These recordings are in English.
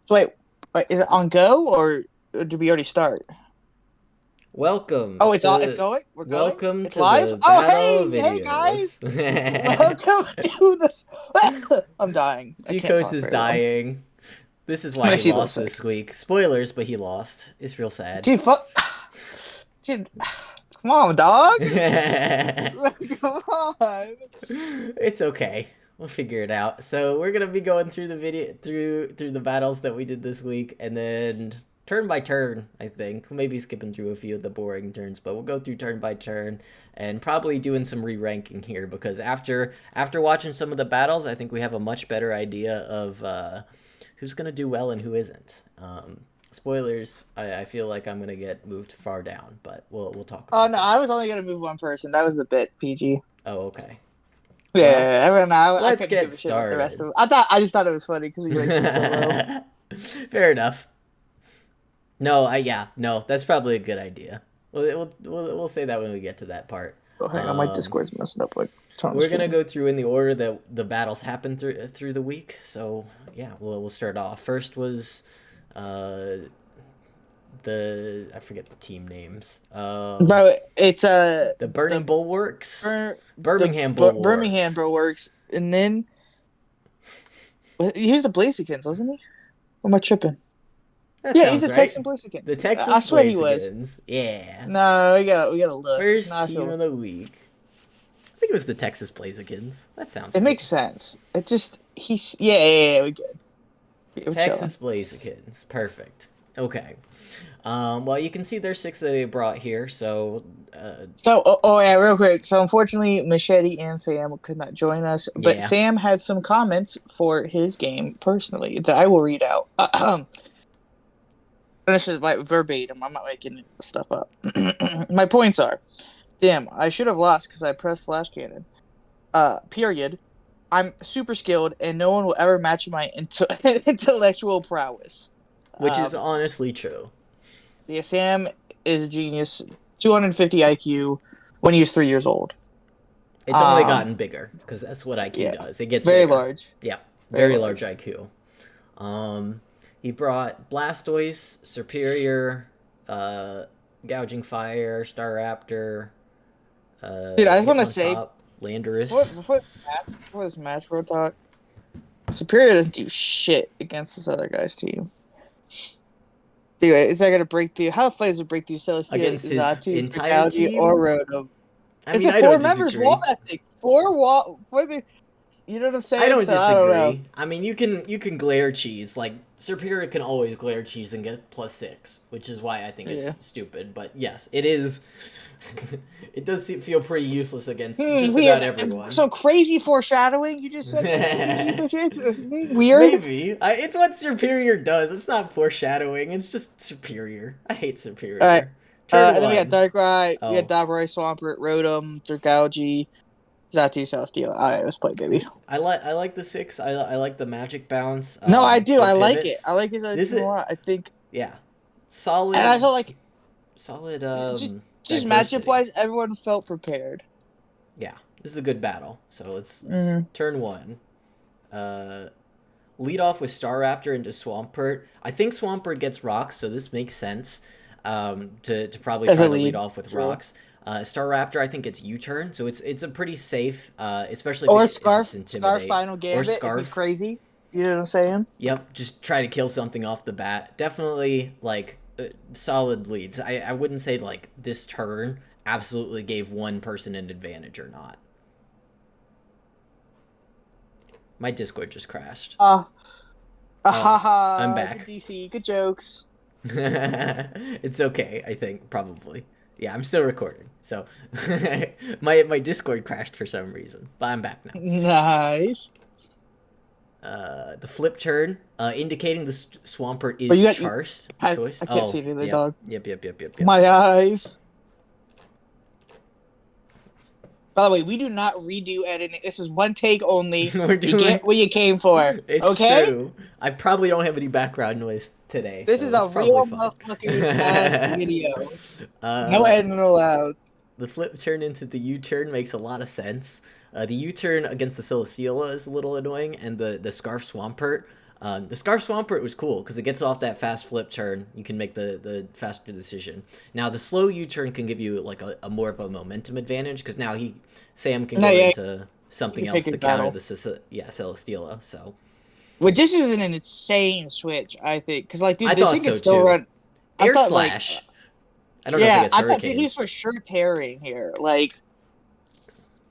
So wait, is it on go or did we already start? Welcome Oh, it's to going. We're going. welcome It's to live. the Oh, battle hey, videos. guys. Welcome to this. I'm dying. I can't Decoats talk is very well. dying. This is I'm why he actually a little lost sick. this week. Spoilers, but he lost. It's real sad. Dude, fuck. Dude, come on, dog. It's Come on. okay. We'll figure it out. So we're gonna be going through the video through the battles that we did this week, and then turn by turn. I think maybe skipping through a few of the boring turns, but we'll go through turn by turn, and probably doing some re-ranking here because after watching some of the battles, I think we have a much better idea of who's gonna do well and who isn't. Spoilers. I feel like I'm gonna get moved far down, but we'll talk Oh about no, that. I was only gonna move one person. That was the bit, PG. Oh, okay. Well, Yeah, I mean, I let's couldn't give get a shit about the rest started. of them. I just thought it was funny because we ranked them so low. Fair enough. No, yeah, no, that's probably a good idea. We'll say that when we get to that part. Oh, hang on, my Um, Discord's messing up. Like, turn on the we're gonna screen. go through in the order that the battles happened through the week. So yeah, we'll start off. First was uh, I forget the team names. Bro, it's The Burning the Bulwarks, the Birmingham Birmingham Bulwarks. bro works, and then he's the Blazekins, wasn't he? Or am I tripping? That Yeah, he's sounds the right. Texan Blazekins. The I Texas swear he was. Blazekins. Yeah. No, we gotta look. No, First I team feel of the week. I think it was the Texas Blazekins. That sounds it right. makes sense. It just yeah, we good. We're chilling. Texas Blazekins. Perfect. Okay. Well, you can see there's six that they brought here. So, So, yeah, real quick. So, unfortunately, Machete and Sam could not join us, but yeah. Sam had some comments for his game personally that I will read out. This is like verbatim. I'm not making stuff up. My points are: damn, I should have lost because I pressed flash cannon. Period. I'm super skilled, and no one will ever match my intellectual prowess. Which is Um, honestly true. yeah, Sam is a genius. 250 IQ when he was 3 years old. It's only Um, gotten bigger because that's what IQ yeah, does. It gets very bigger. large, Yeah. very Very large large. IQ. Um, he brought Blastoise, Superior, uh, Gouging Fire, Staraptor, Dude, I just want to say Hitmontop, before Landorus. before before this match, real talk. Superior doesn't do shit against this other guy's team. Dude, is that gonna break through? How plays a breakthrough Celestia, Against his Zatu, entire Dragouti, or team. Rotom? I It's mean, a I four don't members wall disagree. ethic. Four wall for the you know what I'm I saying? don't So I don't know. disagree. I mean, you can glare cheese. Like Superior can always glare cheese and get +6, which is why I think Yeah. it's stupid. But yes, it is. It does feel pretty useless against just We about had everyone. some crazy foreshadowing. You just said that. Weird. Maybe it's what Superior does. It's not foreshadowing. It's just Superior. I hate All right. Superior. Turn And then we got one. Darkrai, we got Oh, Darkrai, Swampert, Rotom, Dragouti, Zatu, Celesteela. All right, let's play, baby. I like the six. I like the magic bounce. No, I do. The I like it. I pivots. like his This team a is lot. I think, yeah, and I solid saw like solid just matchup diversity. wise, everyone felt prepared. Yeah, this is a good battle. So let's Mm-hmm. turn one. Uh, Lead off with Staraptor into Swampert. I think Swampert gets rocks, so this makes sense. To probably As a try to lead lead, off with true. rocks. Staraptor, I think it's U-turn, so it's a pretty safe, especially Or if it's Scarf intimidate final or gambit if he's Scarf. crazy. You know what I'm saying? Yep, just try to kill something off the bat. Definitely like solid leads. I wouldn't say like this turn absolutely gave one person an advantage or not. My Discord just crashed. Oh, I'm Good back. DC, good jokes. It's okay, I think, probably. Yeah, I'm still recording. So my Discord crashed for some reason, but I'm back now. Nice. The flip turn, indicating the Swampert But is you got you. charged choice. I can't see Oh, anything, yep, dog. yep. My eyes. By the way, we do not redo editing. This is one take only. We're You get doing. what you came for. It's Okay? true. I probably don't have any background noise today, This is so it's a probably real fine. motherfucking ass video. No uh, editing allowed. The flip turn into the U-turn makes a lot of sense. The U-turn against the Celesteela is a little annoying, and the Scarf Swampert. The Scarf Swampert was cool because it gets off that fast flip turn. You can make the faster decision. Now the slow U-turn can give you like a more of a momentum advantage because now Sam can No, go yeah, into he something can pick else his to counter battle. the Celesteela. So Which this is an insane switch, I think, because like, dude, I this thought thing can so still too. run. I Air thought like, Slash. I don't know if it yeah, gets I thought, dude, Hurricane. he's for sure tearing here. Like,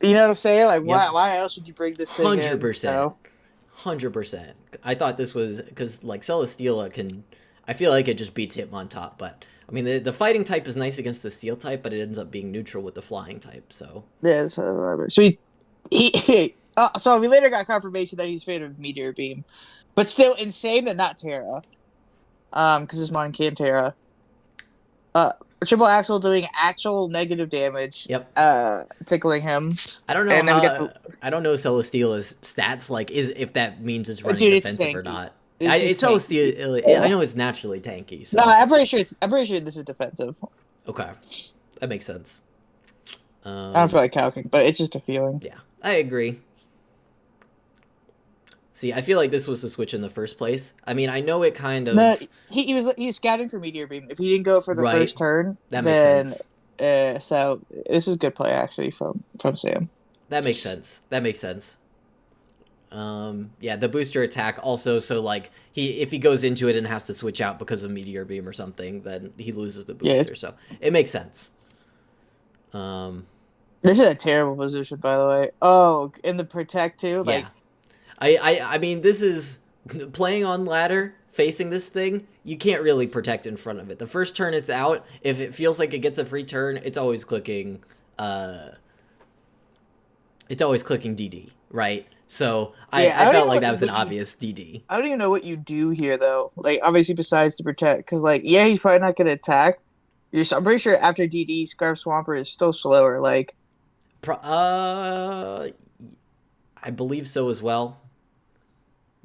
you know what I'm saying? Like, Yep, why else would you bring this thing hundred in? percent. 100%. I thought this was because like Celesteela can. I feel like it just beats Hitmontop, but I mean the fighting type is nice against the steel type, but it ends up being neutral with the flying type. So Yeah, so so we later got confirmation that he's fan of Meteor Beam, but still insane that not Terra. Because his mon can Terra. Uh, Triple Axel doing actual negative damage. yep. Tickling him, I don't know and then we get how. the I don't know Celesteela's stats like is if that means it's running dude. It's defensive or tanky. not. It's just It's tanky. Celesteela. I know it's naturally tanky, No, so I'm pretty sure this is defensive. okay, that makes sense. I don't feel like calcing, but it's just a feeling. Yeah, I agree. See, I feel like this was the switch in the first place. I mean, I know it kind No, of he was scouting for Meteor Beam. If he didn't go for the right. first turn, That makes then sense. so this is good play actually from Sam. That makes sense. That makes sense. Yeah, the booster attack also. So like if he goes into it and has to switch out because of Meteor Beam or something, then he loses the Yeah, booster. So it makes sense. Um, this is a terrible position, by the way. Oh, in the protect too, yeah. like I mean, this is playing on ladder, facing this thing. You can't really protect in front of it. The first turn it's out. If it feels like it gets a free turn, it's always clicking. It's always clicking DD, right? So yeah. I felt like that was an obvious DD. I don't even know what you do here though. Like obviously besides to protect, because like yeah, he's probably not gonna attack. I'm pretty sure after DD, Scarf Swamper is still slower. Like I believe so as well.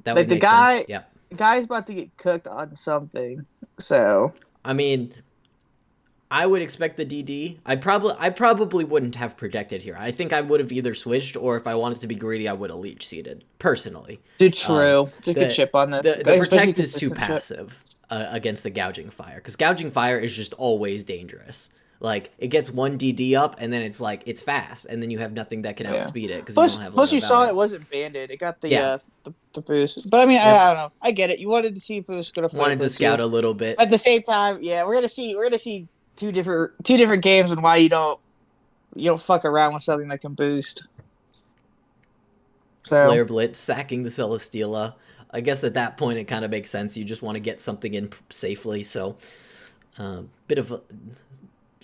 That would the make sense. Yeah. guy's about to get cooked on something. So I mean, I would expect the DD. I probably wouldn't have protected here. I think I would have either switched or if I wanted to be greedy, I would have leech seeded personally. dude, true. Just a The chip on this. the Especially protect is too consistent chip. passive against the gouging fire because gouging fire is just always dangerous. Like it gets one DD up and then it's like it's fast and then you have nothing that can Yeah. outspeed it because you don't have like Plus a you saw value. it wasn't banded. It got Yeah. the boost. But I mean, Yep. I don't know. I get it. You wanted to see if it was gonna flare Wanted to blitz scout you. a little bit. At the same time, yeah, we're gonna see two different games and why you don't fuck around with something that can boost. So Flare Blitz, sacking the Celesteela. I guess at that point it kind of makes sense. You just want to get something in safely. So, bit of a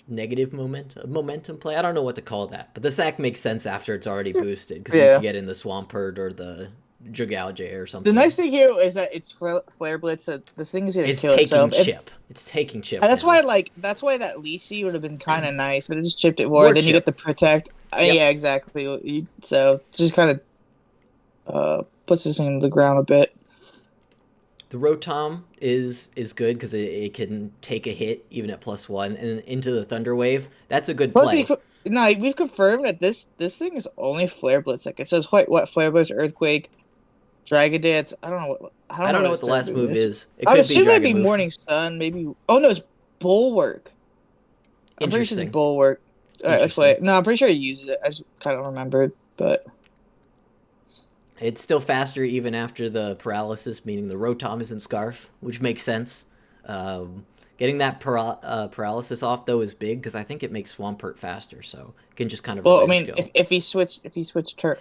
negative momentum play. I don't know what to call that, but the sack makes sense after it's already boosted because you yeah. can get in the Swampert or the Jugauge or The something. nice thing here is that it's Flare Blitz. So this thing is gonna It's kill taking itself. chip. It's taking chip. And that's now. why that's why that Lisi would have been kind of nice, but it just chipped it more. More Then you chip. get the protect. Yep. Yeah, exactly. So it just kind of puts this thing in the ground a bit. The Rotom is good because it can take a hit even at +1 and into the Thunder Wave. That's a good Plus, play. we've confirmed that this thing is only Flare Blitz. Like it says, what Flare Blitz, Earthquake, Dragon Dance. I don't know what. I don't know what his the third last move is. It I would could be assume it'd Dragon be move. Morning Sun. Maybe. Oh no, it's Bulwark. I'm pretty sure Interesting. it's Bulwark. All right, let's play Interesting. it. No, I'm pretty sure he uses it. I just kind of remembered, but It's still faster even after the paralysis, meaning the Rotom isn't Scarf, which makes sense. Getting that paralysis off though is big because I think it makes Swampert faster, so it can just kind of. well, I mean, skill. if he switched turn,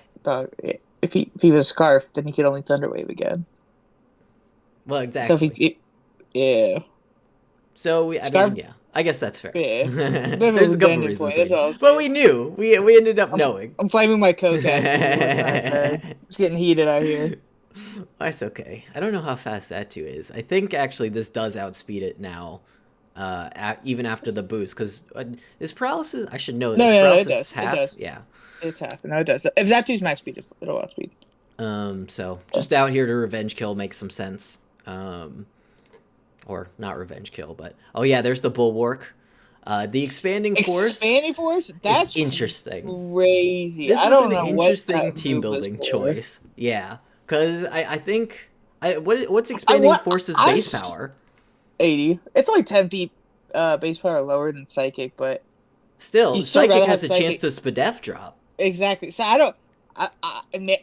if he was Scarf, then he could only Thunder Wave again. Well, exactly. So if yeah. So Scarf, yeah, I guess that's fair. yeah. There's a couple reasons, That's all I'm but saying. we knew. We ended up knowing. I'm flaming my co-caster. It's getting heated out here. That's okay. I don't know how fast that 2 is. I think actually this does outspeed it now, even after the boost. Because is paralysis? I should know this. No, Paralysis it does. is half. It does. Yeah. It's half. No, it does. If that two's max speed, it'll outspeed. So just out here to revenge kill makes some sense. Or not revenge kill, but oh yeah, there's the Bulwark. The expanding force. Expanding force? That's interesting. Crazy. This I was don't an know interesting what team building choice. Yeah, because I think What's I expanding want force's I base s- power? 80. It's only 10 feet base power lower than psychic, but you Still, still psychic rather have has a chance psychic. to spadef drop. Exactly. So I don't.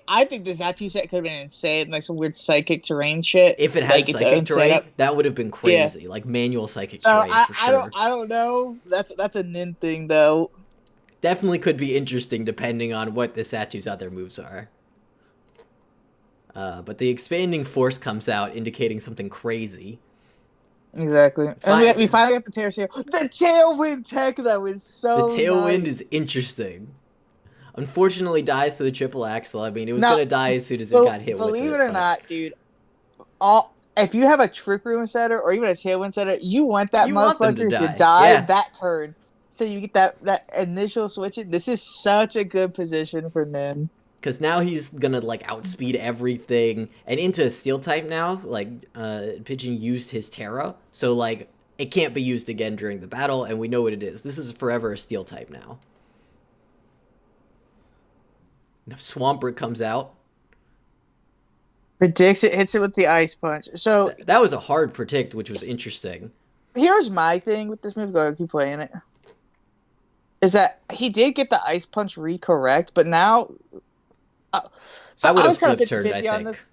I think the Zatu set could have been insane, like some weird psychic terrain shit, If it had like its psychic own terrain, setup. that would have been Yeah. crazy. Like manual psychic So terrain for sure. I don't know. That's a nin thing though. Definitely could be interesting depending on what the Satu's other moves are. But the expanding force comes out, indicating something crazy. Exactly. And we Fine. finally got the tail. The tailwind tech that was The so tailwind nice. is interesting. Unfortunately, dies to the triple axle. I mean, it was Now, gonna die as soon as it got hit with believe it it, or but not, dude, all if you have a trick room setter or even a tailwind setter, you want that you want them to motherfucker to die. die Yeah, that turn. So you get that initial switch. This is such a good position for Nin. because now he's gonna like outspeed everything and into steel type now. Like, Pigeon used his Terra, so like it can't be used again during the battle, and we know what it is. This is forever a steel type now. Swampert comes out. Predicts it, hits it with the ice punch. So That was a hard predict, which was interesting. here's my thing with this move. Go keep playing it. Is that he did get the ice punch recorrect, but now. So I would I have was kind of flip 50 turned, I 50 on think. this.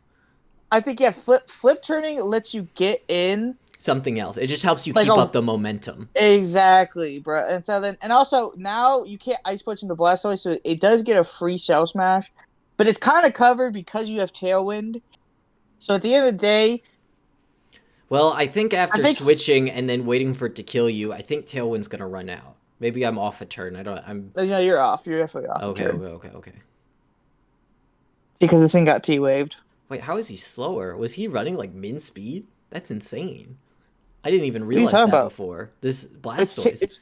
I think, yeah, flip turning lets you get in. Something else. It just helps you Like keep a up the momentum. Exactly, bro. And so then, and also now you can't ice punch into Blastoise, so it does get a free shell smash, but it's kind of covered because you have Tailwind. So at the end of the day, Well, I think I after think switching and then waiting for it to kill you, I think Tailwind's gonna run out. Maybe I'm off a turn. I don't. I'm you're off. You're definitely off a okay. turn Okay. because this thing got T waved. Wait, how is he slower? Was he running like min speed? That's insane. I didn't even What are you realize talking that about? before. This It's t- Blastoise. it's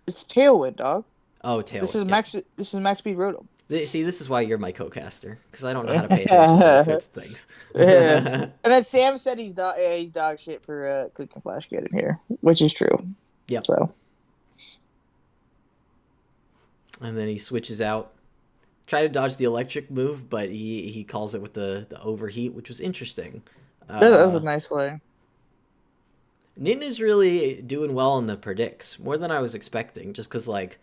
it's Tailwind, dog. Oh, This Tailwind. is Yep. max. This is max speed Rotom. See, this is why you're my co-caster because I don't know how to pay attention to those sorts of things. Yeah. And then Sam said he's dog shit for clicking flash cannon here, which is true. Yep. So And then he switches out. Try to dodge the electric move, but he calls it with the overheat, which was interesting. that was a nice play. Nin is really doing well in the predicts, more than I was expecting, just because, like,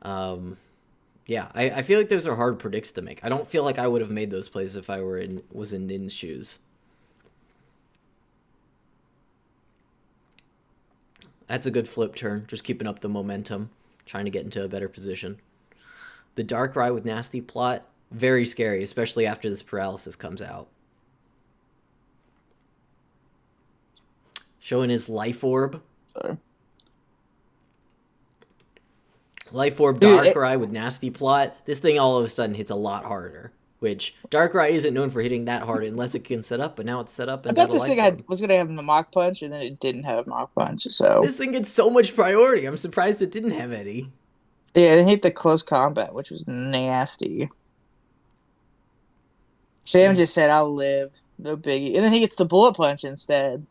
yeah, I feel like those are hard predicts to make. I don't feel like I would have made those plays if I was in Nin's shoes. That's a good flip turn, just keeping up the momentum, trying to get into a better position. The Darkrai with Nasty Plot, very scary, especially after this paralysis comes out. Showing his Life Orb. Sorry. Life Orb Darkrai with Nasty Plot. This thing all of a sudden hits a lot harder. Which Darkrai isn't known for hitting that hard unless it can set up, but now it's set up and I thought got a this Life Orb. was gonna have a Mach Punch, and then it didn't have Mach Punch. So This thing gets so much priority. I'm surprised it didn't have any. yeah, it hit the close combat, which was nasty. Sam just said, "I'll live, no biggie," and then he gets the Bullet Punch instead.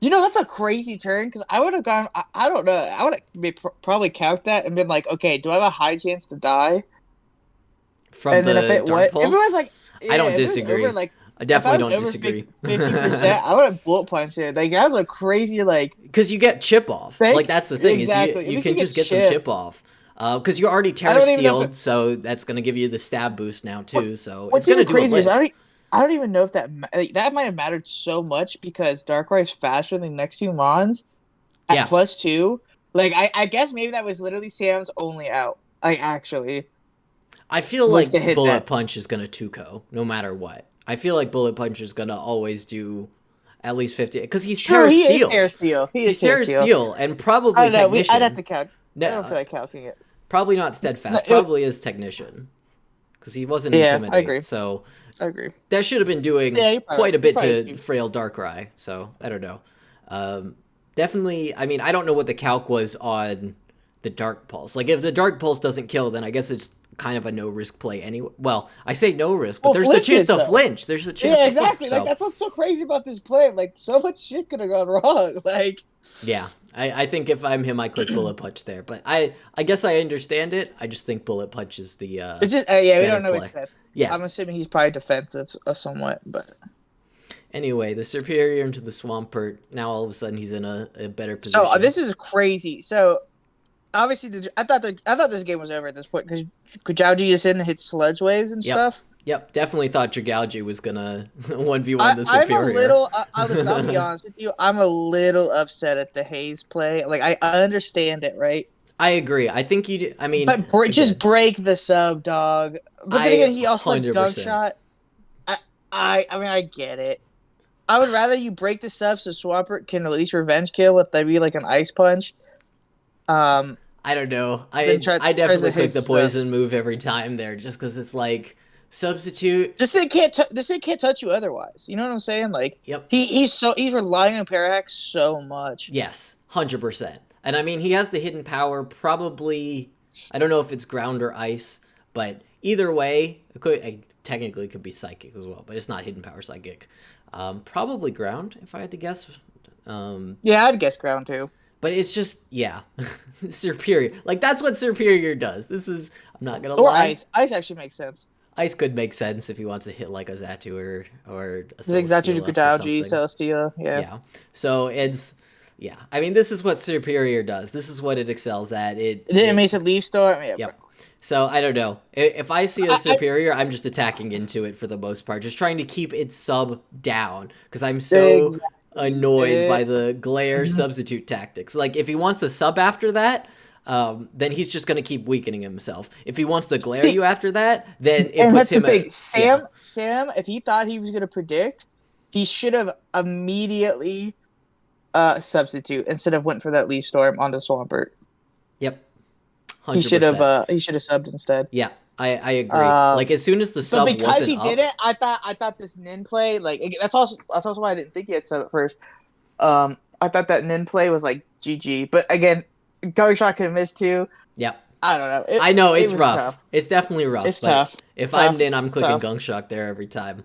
You know, that's a crazy turn because I would have gone. I don't know. I would have probably calced that and been like, "Okay, do I have a high chance to die?" From And then if the it Dark what if it was Pulse? like, I don't if it was disagree. over like I if I definitely was don't over disagree. 50%, I would have Bullet Punch here. Like that was a crazy like Because you get chip off. Like, fake. that's the thing, is Exactly. At you least you can get just get some chip. chip off. Because you're already I Terra don't even know if Steeled, so that's going to give you the stab boost now, too. So it's what's going to even do a crazier is lick. I don't even know if that might have mattered so much because Darkrai is faster than the next two Mons at Yeah. +2. Like I guess maybe that was literally Sam's only out. Like actually I feel was to like hit Bullet that. Punch is going to 2-ko, no matter what. I feel like Bullet Punch is going to always do at least 50. Because he's True, Terra he is Steel. Terra Steel. He is He's Terra Terra Steel. Steel and I probably don't know. I'd have Technician. to count. I don't No, feel like calculating it. probably not Steadfast. No, Probably is Technician. Because he wasn't yeah, I agree. Intimidate. So I agree. that should have been doing Yeah, you're probably, quite a you're bit probably to frail Darkrai. So I don't know. Definitely, I mean, I don't know what the calc was on the Dark Pulse. Like, if the Dark Pulse doesn't kill, then I guess it's kind of a no-risk play anyway. Well, I say no risk, but there's the chance to flinch. There's the chance Yeah, to exactly. flinch. Like So, that's what's so crazy about this play. Like so much shit could have gone wrong. Like yeah, I think if I'm him, I click Bullet Punch there. But I guess I understand it. I just think Bullet Punch is the it's just yeah, we better don't know play. his sets. Yeah. I'm assuming he's probably defensive somewhat, but Anyway, the Superior into the Swampert. Now all of a sudden he's in a better So position. this is crazy. So obviously, I thought this game was over at this point because Kajauji is in and hit sludge waves and Yep. stuff. Yep. Definitely thought Dragalge was gonna 1v1 the I'm a Superior. little. Listen, I'll be honest with you. I'm a little upset at the Hayes play. Like I understand it, right? I agree. I think you. I mean, But just again, break the sub, dog. But then I again, he also got gunk 100%. shot. I I mean, I get it. I would rather you break the sub so Swampert can at least revenge kill with maybe like an ice punch. Um, I don't know. than I tries to definitely hit click the stuff. poison move every time there, just because it's like substitute. This thing can't touch you otherwise. You know what I'm saying? Like Yep. he's relying on Parahack so much. Yes, 100%. And I mean, he has the hidden power. Probably, I don't know if it's ground or ice, but either way, it technically could be psychic as well, but it's not hidden power psychic. Probably ground, if I had to guess. Um, Yeah, I'd guess ground too. but it's just, yeah, superior. Like that's what superior does. This is, I'm not gonna Or lie. ice. Ice actually makes sense. Ice could make sense if he wants to hit like a Zatu or a The Exatu Celesteela for Kutauji, something. Celestia, yeah. Yeah. So it's yeah. I mean, this is what Superior does. This is what it excels at. It didn't make it leave storm. Yeah, bro. Yep. So I don't know. If I see a I, Superior, I'm just attacking into it for the most part, just trying to keep its sub down because I'm so exactly. annoyed by the glare substitute tactics. Like if he wants to sub after that. Then he's just gonna keep weakening himself. If he wants to glare See, you after that, then it and puts that's the him thing. at yeah, Sam, if he thought he was gonna predict, he should have immediately substitute instead of went for that leaf storm onto Swampert. yep, 100%. He should have subbed instead. Yeah, I agree. Like Um, as soon as the but sub because wasn't he up, didn't, I thought this Nin play like that's also why I didn't think he had sub at first. I thought that Nin play was like GG, but again, Going Shot could have missed too. yeah. I don't know. I know It it's was rough. tough. It's definitely rough. It's But tough. if I'm Tough. Nin, I'm clicking Tough. Gunk Shock there every time.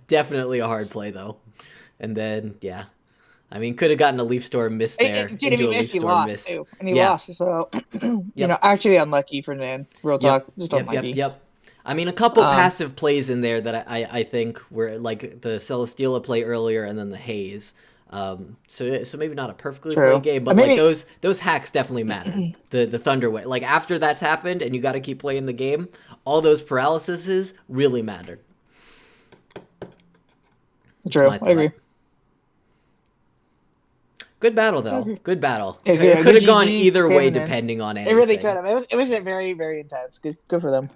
Definitely a hard play though. And then yeah, I mean, could have gotten a Leaf Storm miss there Dude, if into he a Leaf missed, he Storm lost miss. too, and he Yeah. lost. So Yep. actually unlucky for Nan. Real talk, Yep. just Yep. Yep. unlucky. Yep. I mean, a couple Um, passive plays in there that I think were like the Celesteela play earlier and then the Haze. So maybe not a perfectly played true. game, but like Maybe those hacks definitely mattered. The Thunder Wave, like after that's happened and you got to keep playing the game, all those paralyses really mattered. That's true. my I agree. thought. Good battle I though. agree. Good battle. Yeah, It good could have gone GGs, either Sam way and Nan. depending on It really could anything. have. It was a very intense. Good for them.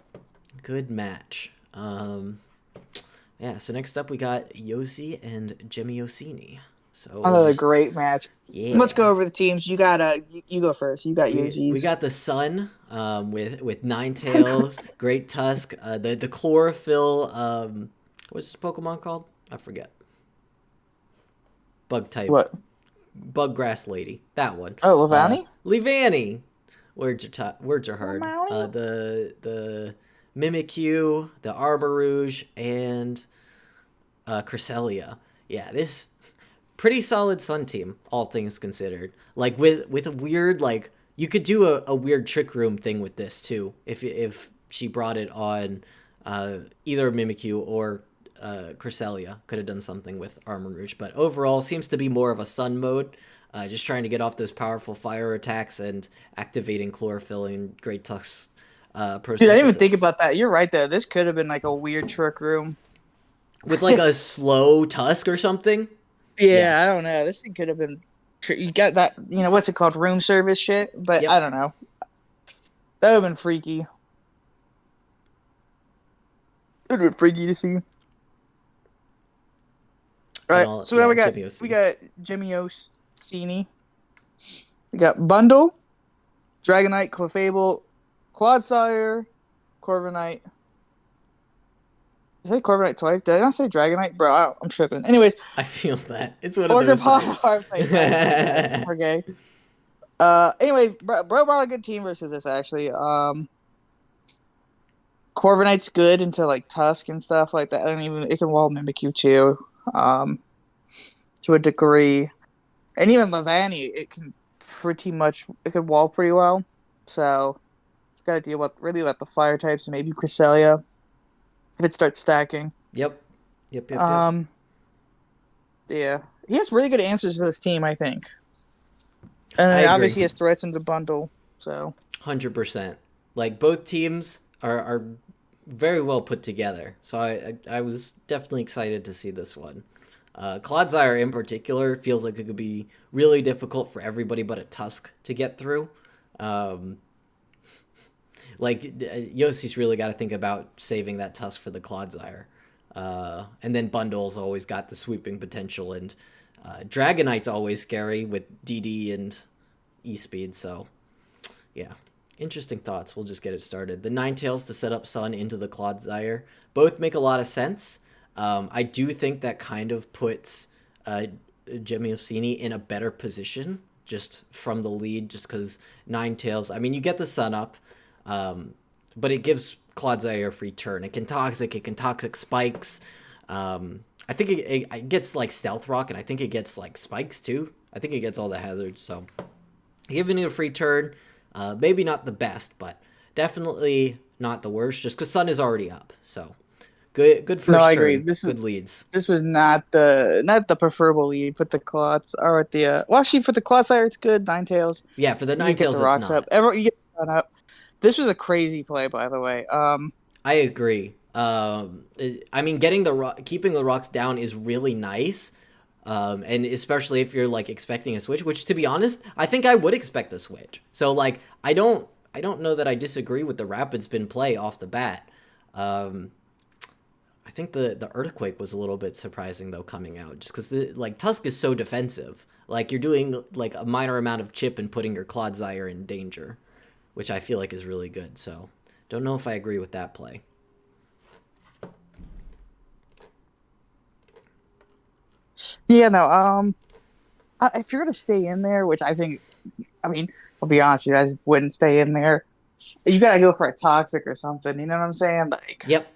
Good match. Yeah. So next up we got Yosie and Gemiosini. So we'll Another just great match. Let's yeah. go over the teams. You got you go first. You got We Yoshi's. got the Sun with Nine Tails, Great Tusk, the Chlorophyll. What's this Pokemon called? I forget. Bug type, What? Bug Grass Lady. That one. Oh, Lavani? Leavanny. Words are hard. Lavani? The Mimikyu, the Armarouge, and Cresselia. Yeah, this pretty solid Sun team, all things considered. Like with a weird like you could do a weird trick room thing with this too if she brought it on either Mimikyu or Cresselia could have done something with Armor Rouge, but overall seems to be more of a Sun mode. Just trying to get off those powerful fire attacks and activating Chlorophyll and Great Tusk's Dude, I didn't even think Prosynthesis. about that. You're right though. This could have been like a weird trick room. With like a slow Tusk or something. Yeah. Yeah, I don't know. This thing could have been. You got that? You know what's it called? Room service shit. But I Yep. don't know. That would have been freaky. It would have been freaky to see. All And right. all So now yeah, we got Gemiosini. Gemiosini. We got Bundle, Dragonite, Clefable, Clodsire, Corviknight. Did I say Corviknight twice? Did I not say Dragonite? Bro, I'm tripping. Anyways, I feel that. It's one of those Orgrimmar, nights. Farfetch'd, we're gay. Anyway, bro brought a good team versus this actually. Corviknight's good into like Tusk and stuff like that. I don't even it can wall Mimikyu too. To a degree. And even Lavani, it can it could wall pretty well. So it's gotta deal with really with the fire types and maybe Cresselia if it starts stacking. Yep. Yep. Um Yeah, he has really good answers to this team, I think. And I then agree. obviously he has threats in the bundle. So 100%. Like both teams are very well put together. So I was definitely excited to see this one. Clodsire in particular feels like it could be really difficult for everybody but a Tusk to get through. Um, Yosie's really got to think about saving that Tusk for the Clodsire. And then Bundle's always got the sweeping potential, and Dragonite's always scary with DD and E-Speed, so yeah. Interesting thoughts. We'll just get it started. The Ninetales to set up Sun into the Clodsire both make a lot of sense. I do think that kind of puts Gemiosini in a better position just from the lead, just because Ninetales. I mean, you get the Sun up, but it gives Clodsire a free turn. It can toxic spikes. I think it gets like Stealth Rock, and I think it gets like spikes too. I think it gets all the hazards, so giving you a free turn. Maybe not the best, but definitely not the worst. Just because Sun is already up, so good no, I first agree. turn, good leads. This was not the preferable lead. Put the clots or at the well, actually for the clots sire it's good. Nine tails. Yeah, for the You get the Ninetales, it's rocks up. not. You get the sun up. This was a crazy play, by the way. I agree. I mean, keeping the rocks down is really nice, and especially if you're like expecting a switch. Which, to be honest, I think I would expect a switch. So like, I don't know that I disagree with the rapid spin play off the bat. Um, I think the earthquake was a little bit surprising though coming out, just because like Tusk is so defensive. Like you're doing like a minor amount of chip and putting your Clodsire in danger, which I feel like is really good. So don't know if I agree with that play. yeah, no. If you're gonna stay in there, which I think, I mean, I'll be honest, you guys wouldn't stay in there. You gotta go for a toxic or something. You know what I'm saying? Like, Yep.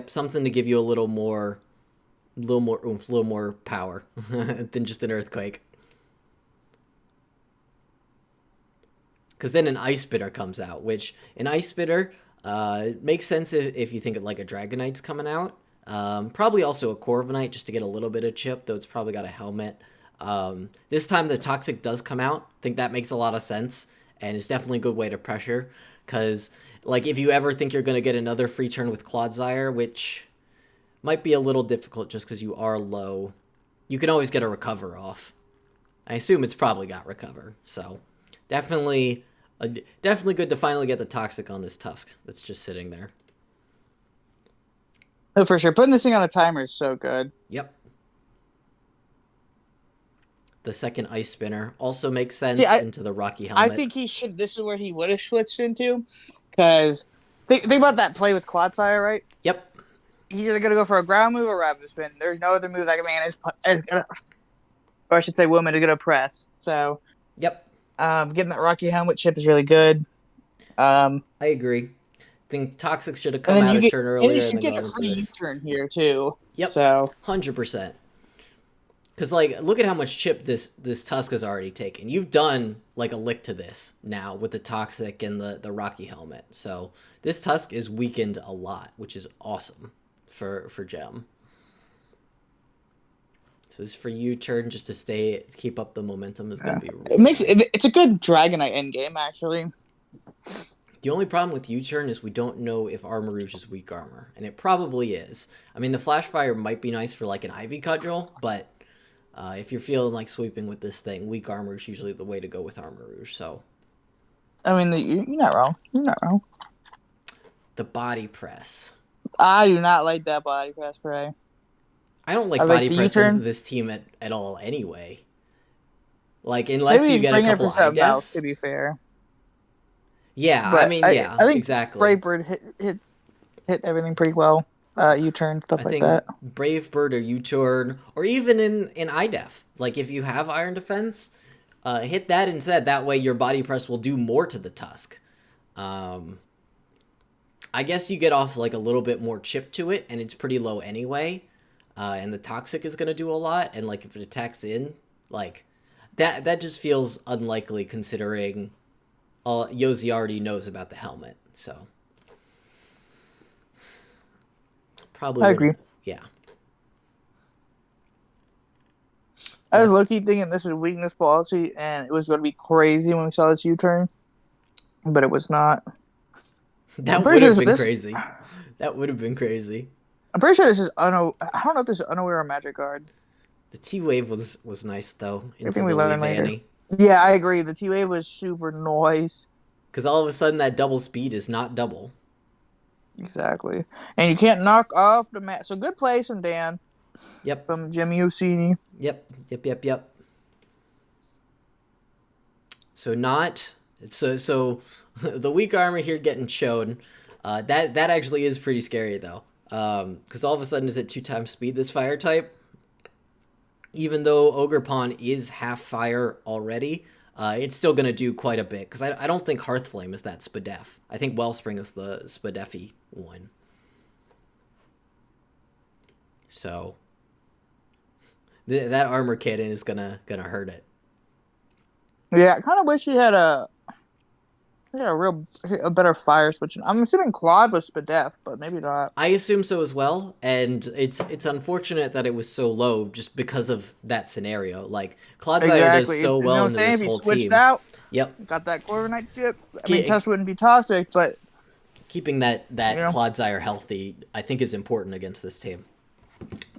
Something to give you a little more oomph, a little more power than just an earthquake. Because then an ice spitter comes out, which an ice spitter makes sense if you think of like a Dragonite's coming out. Probably also a Corviknight just to get a little bit of chip, though it's probably got a helmet. This time the Toxic does come out. I think that makes a lot of sense, and it's definitely a good way to pressure. Because like if you ever think you're going to get another free turn with Clodsire, which might be a little difficult just because you are low, you can always get a recover off. I assume it's probably got recover, so definitely, definitely good to finally get the Toxic on this Tusk that's just sitting there. no, for sure. Putting this thing on a timer is so good. Yep. The second Ice Spinner also makes See, sense into the Rocky I Helmet. think he should. This is where he would have switched into, because think about that play with Clodsire, right? Yep. He's either gonna go for a ground move or rapid spin. There's no other move that man is gonna, or I should say, woman is gonna press. So, Yep. getting that Rocky helmet chip is really good. Um, I agree. Think Toxic should have and come then out you a get, turn and you earlier and should then get a gone into free this. U-turn here too. Yep. So, 100%. Because like, look at how much chip this Tusk has already taken. You've done like a lick to this now with the Toxic and the Rocky Helmet. So this Tusk is weakened a lot, which is awesome for Gem. So this for you turn just to keep up the momentum is gonna be really nice. it's a good Dragonite end game actually. The only problem with U-turn is we don't know if Armarouge is weak armor, and it probably is. I mean, the Flash Fire might be nice for like an Ivy Cudgel, but if you're feeling like sweeping with this thing, weak armor is usually the way to go with Armarouge. So I mean, you're not wrong. You're not wrong. the body press. I do not like that body press play. I don't I like like body the press into U-turn. this team at all anyway. Like, unless Maybe you he's get a bringing it couple for something else. To IDefs. be fair, Yeah, I but mean, I yeah, think exactly. Brightbird hit everything pretty well. U-turn stuff I like think that. Brave Bird or U-turn, or even in IDEF. Like if you have Iron Defense, hit that instead. That way your body press will do more to the Tusk. Um, I guess you get off like a little bit more chip to it, and it's pretty low anyway. And the Toxic is gonna do a lot, and like if it attacks in, like that just feels unlikely considering Yosie already knows about the helmet. So probably I wouldn't. agree. Yeah. I was Yep. low-key thinking this is weakness policy, and it was going to be crazy when we saw this U-turn, but it was not. I'm That pretty would sure have been this. crazy. That would have been crazy. I'm pretty sure this is uno. I don't know if this is unaware or magic guard. The T wave was nice though I into think the we learn later. Leavanny. Yeah, I agree. The T-Wave was super noise. Because all of a sudden that double speed is not double. Exactly. And you can't knock off the mat. So good play from Dan, Yep. from Gemiosini. Yep. Yep. Yep. Yep. So not so the weak armor here getting shown. That actually is pretty scary though. Because all of a sudden is at 2 times speed this fire type. Even though Ogre Pawn is half fire already, it's still gonna do quite a bit. Because I don't think Hearthflame is that Spadef. I think Wellspring is the Spadefy one. So that armor cannon is gonna hurt it. Yeah, I kind of wish he had a better fire switch. I'm assuming Claude was Spadef, but maybe not. I assume so as well, and it's unfortunate that it was so low just because of that scenario. Like Clodsire does Exactly. so You know well what I'm into saying? this If he whole switched team. out, Yep, got that Corviknight chip. I mean, Ke- Test wouldn't be toxic, but keeping that you know. Clodsire healthy, I think, is important against this team.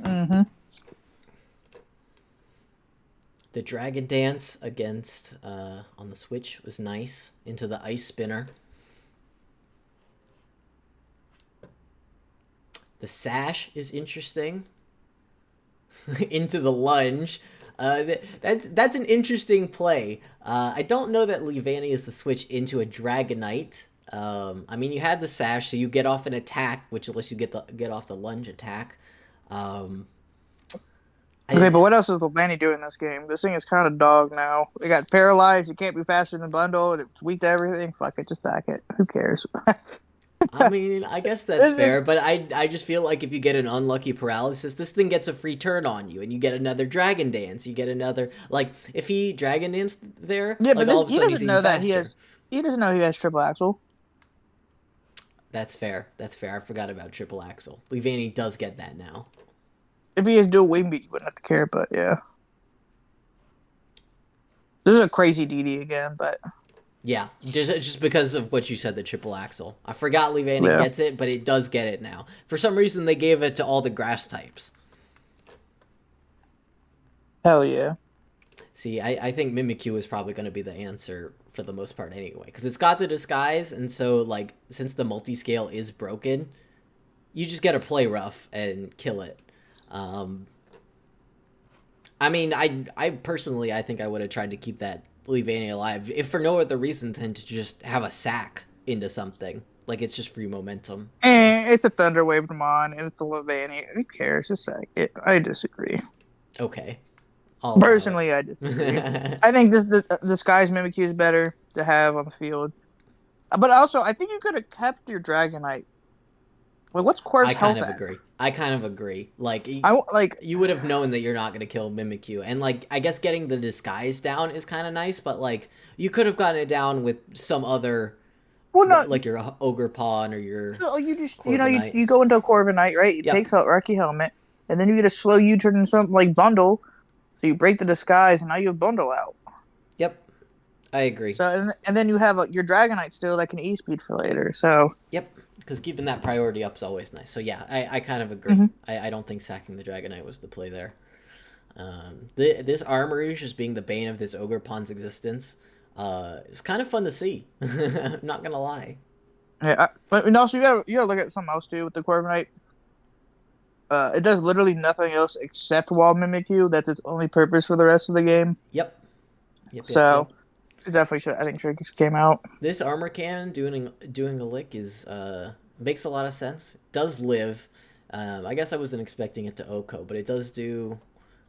Mm-hmm. The Dragon Dance against on the Switch was nice into the Ice Spinner. The Sash is interesting. Into the Lunge. That's an interesting play. I don't know that Leavanny is the switch into a Dragonite. I mean, you had the Sash, so you get off an attack, which lets you get off the Lunge attack. Um, Okay, I but what else is Levani doing in this game? This thing is kind of dog now. It got paralyzed. It can't be faster than bundle. It's weak to everything. Fuck it, just sack it. Who cares? I mean, I guess that's This is fair, but I just feel like if you get an unlucky paralysis, this thing gets a free turn on you, and you get another Dragon Dance. You get another like if he Dragon Danced there, yeah, but like all this of a he sudden he's doesn't even know that faster. he doesn't know he has triple axle. That's fair. That's fair. I forgot about triple axle. Leavanny does get that now. If he has dual wing beat, you wouldn't have to care. But yeah, this is a crazy DD again. But Yeah, just because of what you said, the triple axle. I forgot Leavanny yeah, gets it, but it does get it now. For some reason, they gave it to all the grass types. hell yeah. See, I think Mimikyu is probably going to be the answer for the most part anyway, because it's got the disguise, and so like since the multi-scale is broken, you just get to play rough and kill it. Um, I mean, I personally, I think I would have tried to keep that Leavanny alive, if for no other reason than to just have a sack into something. Like it's just free momentum. So And it's a Thunder Wave Demon, and it's a Levani. Who cares? Just sack it. I disagree. okay, I'll allow it. Personally, I disagree. I think the Sky's Mimikyu is better to have on the field. But also, I think you could have kept your Dragonite. Like, what's Corv's I kind health of at? agree. I kind of agree. Like Like. you would have known that you're not going to kill Mimikyu. And like I guess getting the disguise down is kind of nice, but like you could have gotten it down with some other Well, no. like your Ogre Pawn or your So you just Corviknight. you go into a Corviknight, right? It Yep. takes out Rocky Helmet, and then you get a slow U-turn in something like Bundle. So you break the disguise, and now you have Bundle out. Yep. I agree. So and then you have your Dragonite still that can E-speed for later. So Yep. Because keeping that priority up is always nice. So yeah, I kind of agree. mhm. I don't think sacking the Dragonite was the play there. This Armorouge just being the bane of this Ogre Pawn's existence it's kind of fun to see. Not gonna lie. Yeah, and also you gotta look at something else too with the Corviknight. It does literally nothing else except wall mimic you. That's its only purpose for the rest of the game. Yep. Yep. Yep. So Yep. it definitely should. I think Tricks came out. This armor cannon doing a lick is makes a lot of sense. Does live. I guess I wasn't expecting it to Oko, but it does do.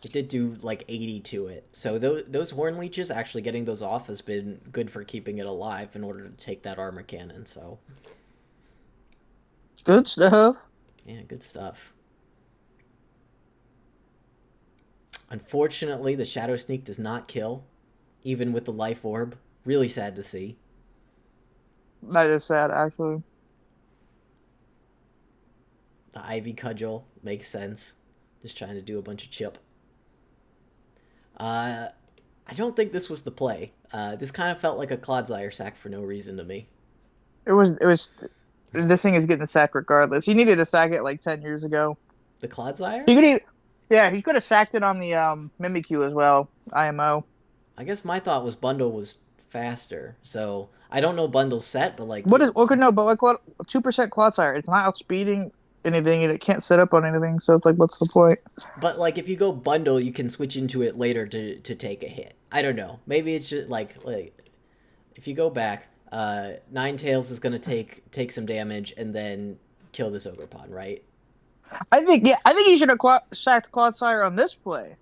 It did do like 80 to it. So those horn leeches, actually getting those off has been good for keeping it alive in order to take that armor cannon. So Good stuff. yeah, good stuff. Unfortunately, the Shadow Sneak does not kill, even with the life orb. Really sad to see. That is sad, actually. The Ivy Cudgel makes sense. Just trying to do a bunch of chip. I don't think this was the play. This kind of felt like a Clodsire sack for no reason to me. It was. This thing is getting sacked regardless. He needed to sack it like 10 years ago. The Clodsire? He could, yeah, he could have sacked it on the Mimikyu as well. IMO. I guess my thought was Bundle was faster. So I don't know Bundle's set, but like, What is? What could no? But like, what? 2% Clodsire. It's not outspeeding anything, and it can't set up on anything. So it's like, what's the point? but like if you go Bundle, you can switch into it later to take a hit. I don't know. Maybe it's just like if you go back, Ninetales is gonna take some damage and then kill this Ogerpon, right? I think yeah. I think he should have sacked Clodsire on this play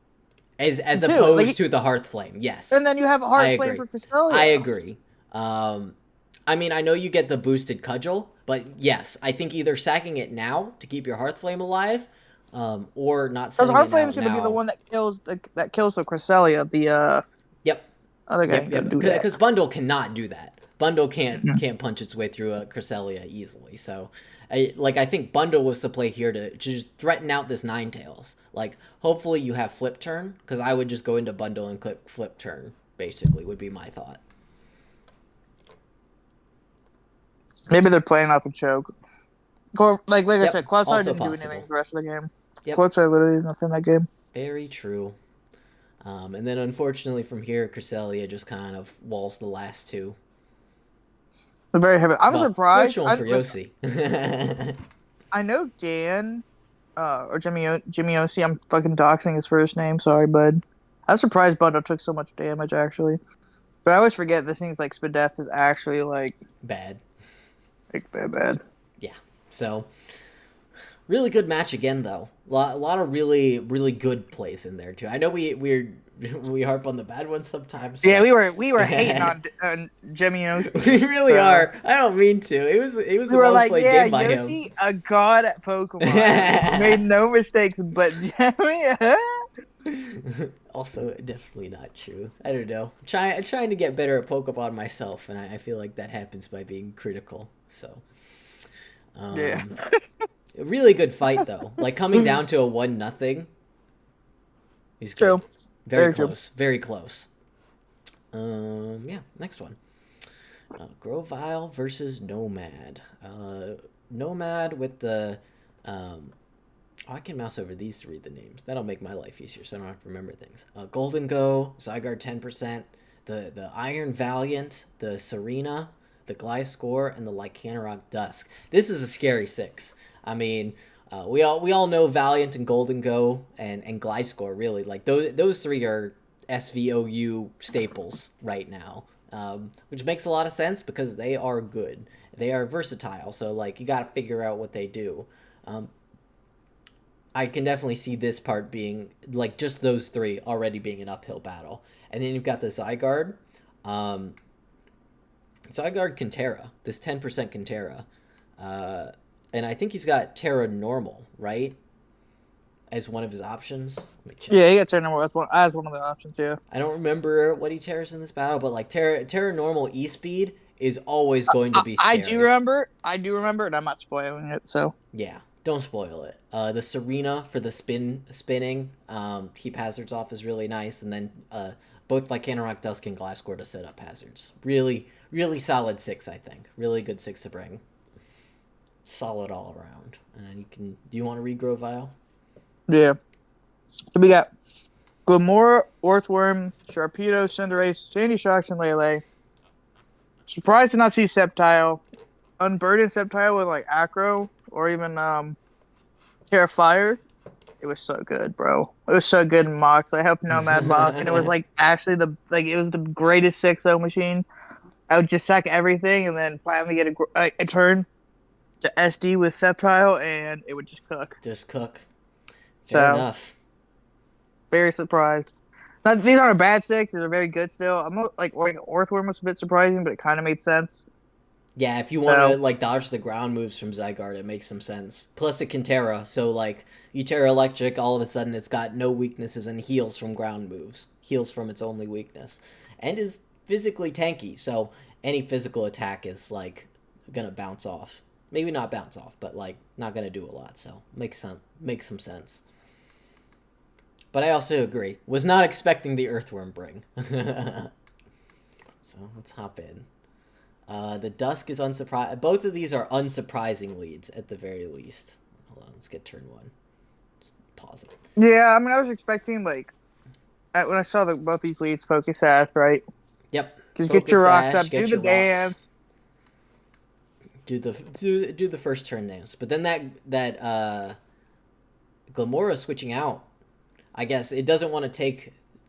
As too. Like, opposed to the Hearthflame, yes. and then you have a I Heart Flame agree. for I Cresselia. agree. I mean, I know you get the boosted Cudgel, but yes, I think either sacking it now to keep your Hearthflame alive, or not Because sending Heart it Flame's out going to be the now. one that kills the Cresselia. The Yep, other guy yep, can go yep. do that. Because Bundle cannot do that. Bundle can't Mhm. can't punch its way through a Cresselia easily. So, I think Bundle was the play here to just threaten out this Ninetales. Like, hopefully you have Flip Turn, because I would just go into Bundle and click Flip Turn. Basically, would be my thought. Maybe they're playing off a choke. Or, like I Yep, said, Clodsire also didn't do anything possible. the rest of the game. Yep, Clodsire literally did nothing that game. very true. And then unfortunately from here, Cresselia just kind of walls the last two. They're very heavy. I'm But surprised. fortunately for Yosie. I know Dan, or Gemiosini. I'm fucking doxing his first name. Sorry, bud. I'm surprised Bundle took so much damage actually. But I always forget this thing's like Spadef is actually Bad. like bad bad. Yeah. So, really good match again, though. A lot of really, really good plays in there, too. I know we harp on the bad ones sometimes, Yeah, but we were hating on Gemiosini. we really So are. I don't mean to. It was we a were well like, played yeah, game by him. Yosie, a god at Pokemon. Like made no mistakes, but Jemmy. Also, definitely not true. I don't know. Trying to get better at Pokemon myself, and I feel like that happens by being critical. So, Yeah. um, a really good fight though. Like coming down to a 1-0. He's good. True. Very Very true. close. Very close. Yeah. Next one. Grovyle versus Nomad. Nomad with the I can mouse over these three the names. That'll make my life easier, so I don't have to remember things. Golden Go, Zygarde 10%, the Iron Valiant, the Serena, the Gliscor, and the Lycanroc Dusk. This is a scary six. I mean, we all know Valiant and Golden Go and Gliscor really. Like those three are SVOU staples right now, which makes a lot of sense because they are good. They are versatile, so like you got to figure out what they do. I can definitely see this part being like just those three already being an uphill battle, and then you've got the Zygarde, Zygarde Cantera, this 10% Cantera, and I think he's got Terra Normal right as one of his options. Let me check. Yeah, he got Terra as one of the options. Yeah. I don't remember what he tears in this battle, but like Terra Normal E Speed is always going to be I scary. do remember. I do remember, and I'm not spoiling it. So Yeah, don't spoil it. The Serena for the spinning, keep hazards off is really nice, and then both like Lycanroc, Dusk, and Gliscor to set up hazards. Really, really solid six, I think. Really good six to bring. Solid all around. And you can. Do you want to read Grovyle? yeah. So we got Glamora, Orthworm, Sharpedo, Cinderace, Sandy Shocks, and Lele. Surprised to not see Sceptile. Unburdened Sceptile with like Acro or even Terra Fire. It was so good, bro. It was so good in mocks. I helped Nomad mock, and it was like actually it was the greatest 6-0 machine. I would just sack everything and then finally get a turn to SD with Sceptile, and it would just cook. Just cook. Fair So enough. very surprised. These aren't a bad six; these are very good still. I'm like Orthworm was a bit surprising, but it kind of made sense. Yeah, if you want to So like dodge the ground moves from Zygarde, it makes some sense. Plus it can Terra, so like you Terra Electric, all of a sudden it's got no weaknesses and heals from ground moves. Heals from its only weakness. And is physically tanky, so any physical attack is like gonna bounce off. Maybe not bounce off, but like not gonna do a lot, so makes some sense. But I also agree. Was not expecting the Earthworm Bring. So let's hop in. The Dusk is unsurprising. Both of these are unsurprising leads at the very least. Hold on, let's get turn one. Just pause it. Yeah, I mean, I was expecting like when I saw both these leads focus Ash, right? Yep. Just get Focus your rocks Ash, up, do get the your rocks. dance. Do the first turn dance. But then that Glamora switching out. I guess it doesn't want to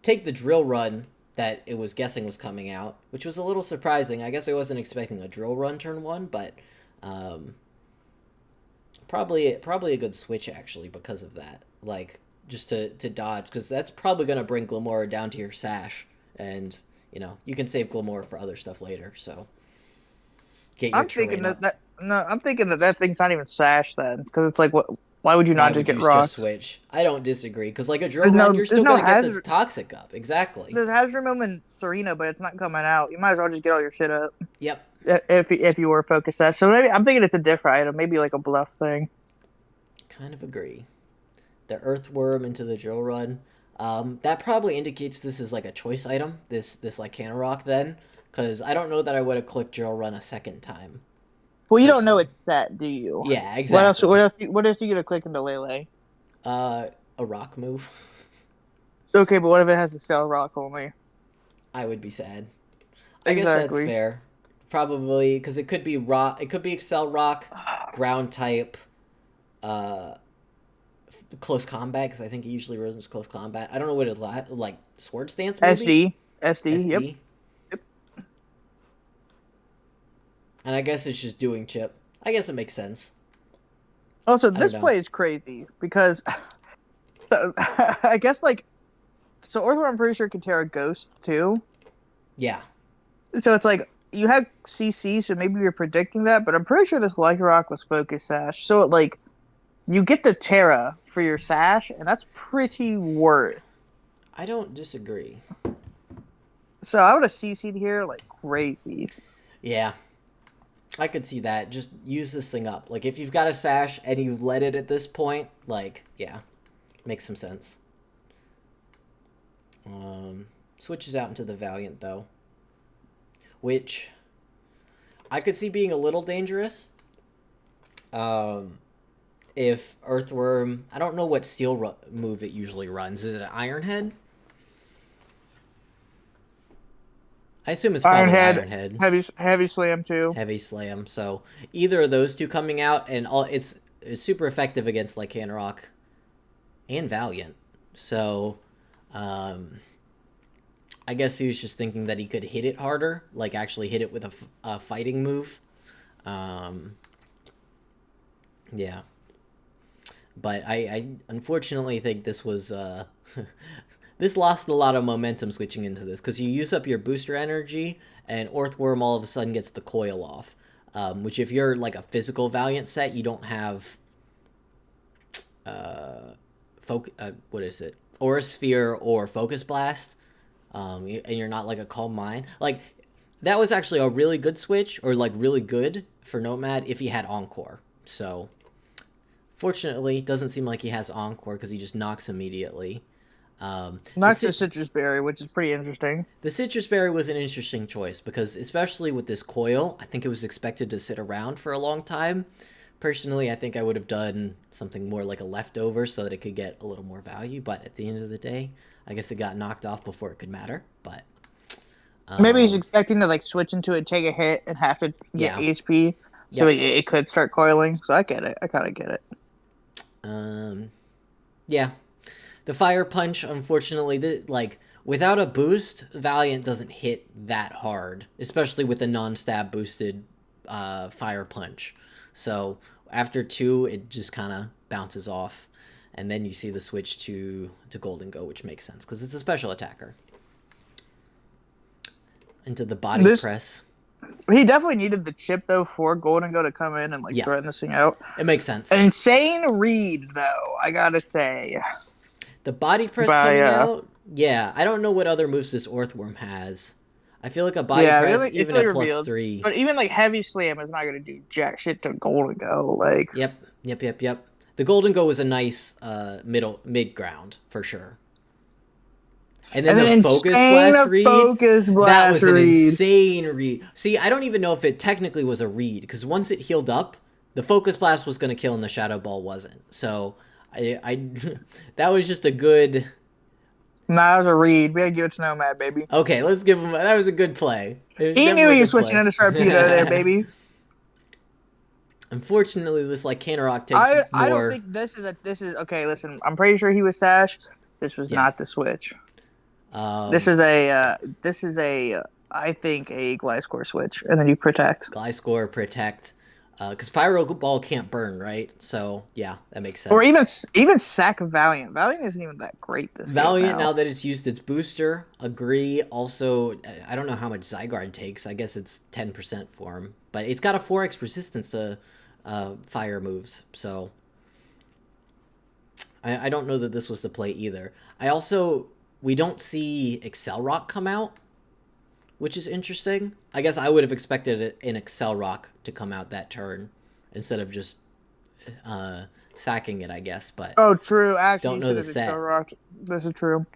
take the drill run that it was guessing was coming out, which was a little surprising. I guess I wasn't expecting a drill run turn one, but probably a good switch actually because of that. Like just to dodge, because that's probably gonna bring Glamora down to your Sash, and you know you can save Glamora for other stuff later. So get your I'm thinking terrain up. I'm thinking that thing's not even Sash then, because it's like what? Why would you Why not just would get you just rocks? switch? I don't disagree, because like a drill run, you're There's still no gonna get this hazard. toxic up. Exactly. There's hazard room in Serena, but it's not coming out. You might as well just get all your shit up. Yep. If you were focused Sash, so maybe I'm thinking it's a different item, maybe like a bluff thing. Kind of agree. The Earthworm into the drill run. That probably indicates this is like a choice item. This Lycana Rock then, because I don't know that I would have clicked drill run a second time. Well, you don't know it's set, do you? Yeah, exactly. What else are you gonna click into Lele? A rock move. Okay, but what if it has a cell rock only? I would be sad. I guess that's Exactly. fair. Probably because it could be rock. It could be Excel rock, ground type, uh, close combat. Because I think he usually runs close combat. I don't know what his like sword stance maybe. SD. Yep. SD. And I guess it's just doing chip. I guess it makes sense. Also, I don't this know. play is crazy because I guess like so Orthor, I'm pretty sure can tear a ghost too. Yeah. So it's like you have CC, so maybe you're predicting that, but I'm pretty sure this Lycanroc was focus sash. So it, like you get the Terra for your sash, and that's pretty worth. I don't disagree. So I would have CC'd here like crazy. Yeah. I could see that. Just use this thing up. Like, if you've got a sash and you've let it at this point, like, yeah. Makes some sense. Switches out into the Valiant, though. Which I could see being a little dangerous. If Earthworm... I don't know what steel move it usually runs. Is it an Iron Head? I assume it's probably Iron Head. Heavy slam too. Heavy Slam. So either of those two coming out, and it's super effective against Lycana Rock and Valiant. So I guess he was just thinking that he could hit it harder, like actually hit it with a fighting move. Yeah. But I unfortunately think this was... this lost a lot of momentum switching into this, because you use up your booster energy, and Orthworm all of a sudden gets the coil off. Which if you're like a physical Valiant set, you don't have... what is it? Aura Sphere or Focus Blast. And you're not like a Calm Mind. Like, that was actually a really good switch, or like really good for Nomad if he had Encore. So, fortunately, it doesn't seem like he has Encore because he just knocks immediately. Knocks the Citrus Berry, which is pretty interesting. The Citrus Berry was an interesting choice because, especially with this coil, I think it was expected to sit around for a long time. Personally, I think I would have done something more like a leftover so that it could get a little more value, but at the end of the day, I guess it got knocked off before it could matter. But maybe he's expecting to like switch into it, take a hit, and have to get HP, so it could start coiling. So I get it. I kind of get it. Yeah. The Fire Punch, unfortunately, like, without a boost, Valiant doesn't hit that hard, especially with a non-stab boosted Fire Punch. So after 2, it just kind of bounces off, and then you see the switch to Golden Go, which makes sense because it's a special attacker. Into the body press. He definitely needed the chip though for Golden Go to come in and like threaten this thing out. It makes sense. An insane read though, I gotta say. The body press coming out, yeah. I don't know what other moves this Orthworm has. I feel like a body press, really, even at +3. But even like Heavy Slam is not gonna do jack shit to Golden Go. Like, Yep. The Golden Go was a nice mid ground for sure. And then And the then focus insane blast read, focus that blast was an read. insane read. See, I don't even know if it technically was a read, because once it healed up, the focus blast was going to kill and the shadow ball wasn't. So I that was just a good. Nah, that was a read. We gotta give it to Nomad, baby. Okay, let's give him. That was a good play. It was He knew definitely a he was good switching play. into Sharpedo there, baby. Unfortunately, this like Cannon Rock takes I don't more. think this is okay. Listen, I'm pretty sure he was Sash. This was Yeah. not the switch. This Um, is a I think a Gliscor switch, and then you protect. Gliscor protect, because Pyro Ball can't burn, right? So yeah, that makes Or sense. even sack Valiant. Valiant isn't even that great this game Valiant, now. now that it's used its booster, agree. Also, I don't know how much Zygarde takes. I guess it's 10% for him, but it's got a 4x resistance to fire moves. So I don't know that this was the play either. We don't see Excel Rock come out, which is interesting. I guess I would have expected an Excel Rock to come out that turn instead of just sacking it, I guess, but Oh, true. Actually, don't you know should the have Excel set. Rocked. This is true.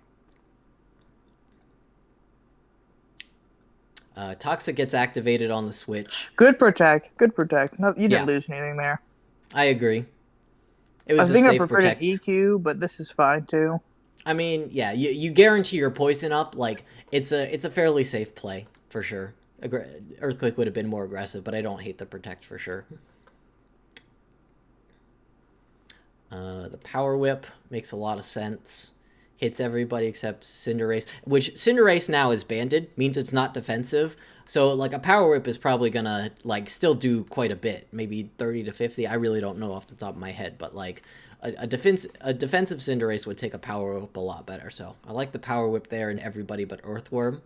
Toxic gets activated on the switch. Good protect. Good protect. No, you Yeah, didn't lose anything there. I agree. It I was a think I safe preferred an protect. EQ, but this is fine too. I mean, yeah, you guarantee your poison up. Like it's a fairly safe play for sure. Earthquake would have been more aggressive, but I don't hate the protect for sure. The power whip makes a lot of sense. Hits everybody except Cinderace, which Cinderace now is banded, means it's not defensive. So like a power whip is probably gonna like still do quite a bit, maybe 30 to 50. I really don't know off the top of my head, but like a defensive Cinderace would take a power whip a lot better. So I like the power whip there and everybody but Earthworm.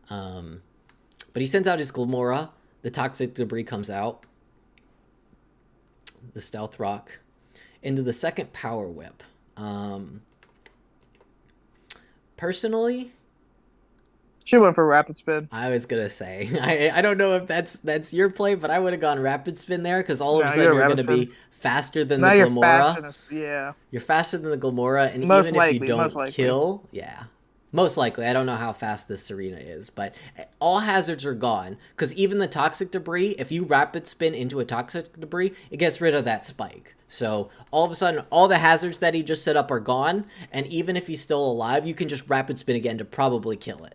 But he sends out his Glamora. The toxic debris comes out. The stealth rock into the second power whip. Personally, She went for rapid spin. I was gonna say I don't know if that's your play, but I would have gone rapid spin there because all of a No, sudden you're you're rapid gonna spin. be faster than the Now you're faster Glamora. than this. Yeah, You're faster than the Glamora, and most even if you likely. Most don't likely. kill, yeah, most likely. I don't know how fast this Serena is, but all hazards are gone because even the toxic debris, if you rapid spin into a toxic debris, it gets rid of that spike. So all of a sudden, all the hazards that he just set up are gone, and even if he's still alive, you can just rapid spin again to probably kill it.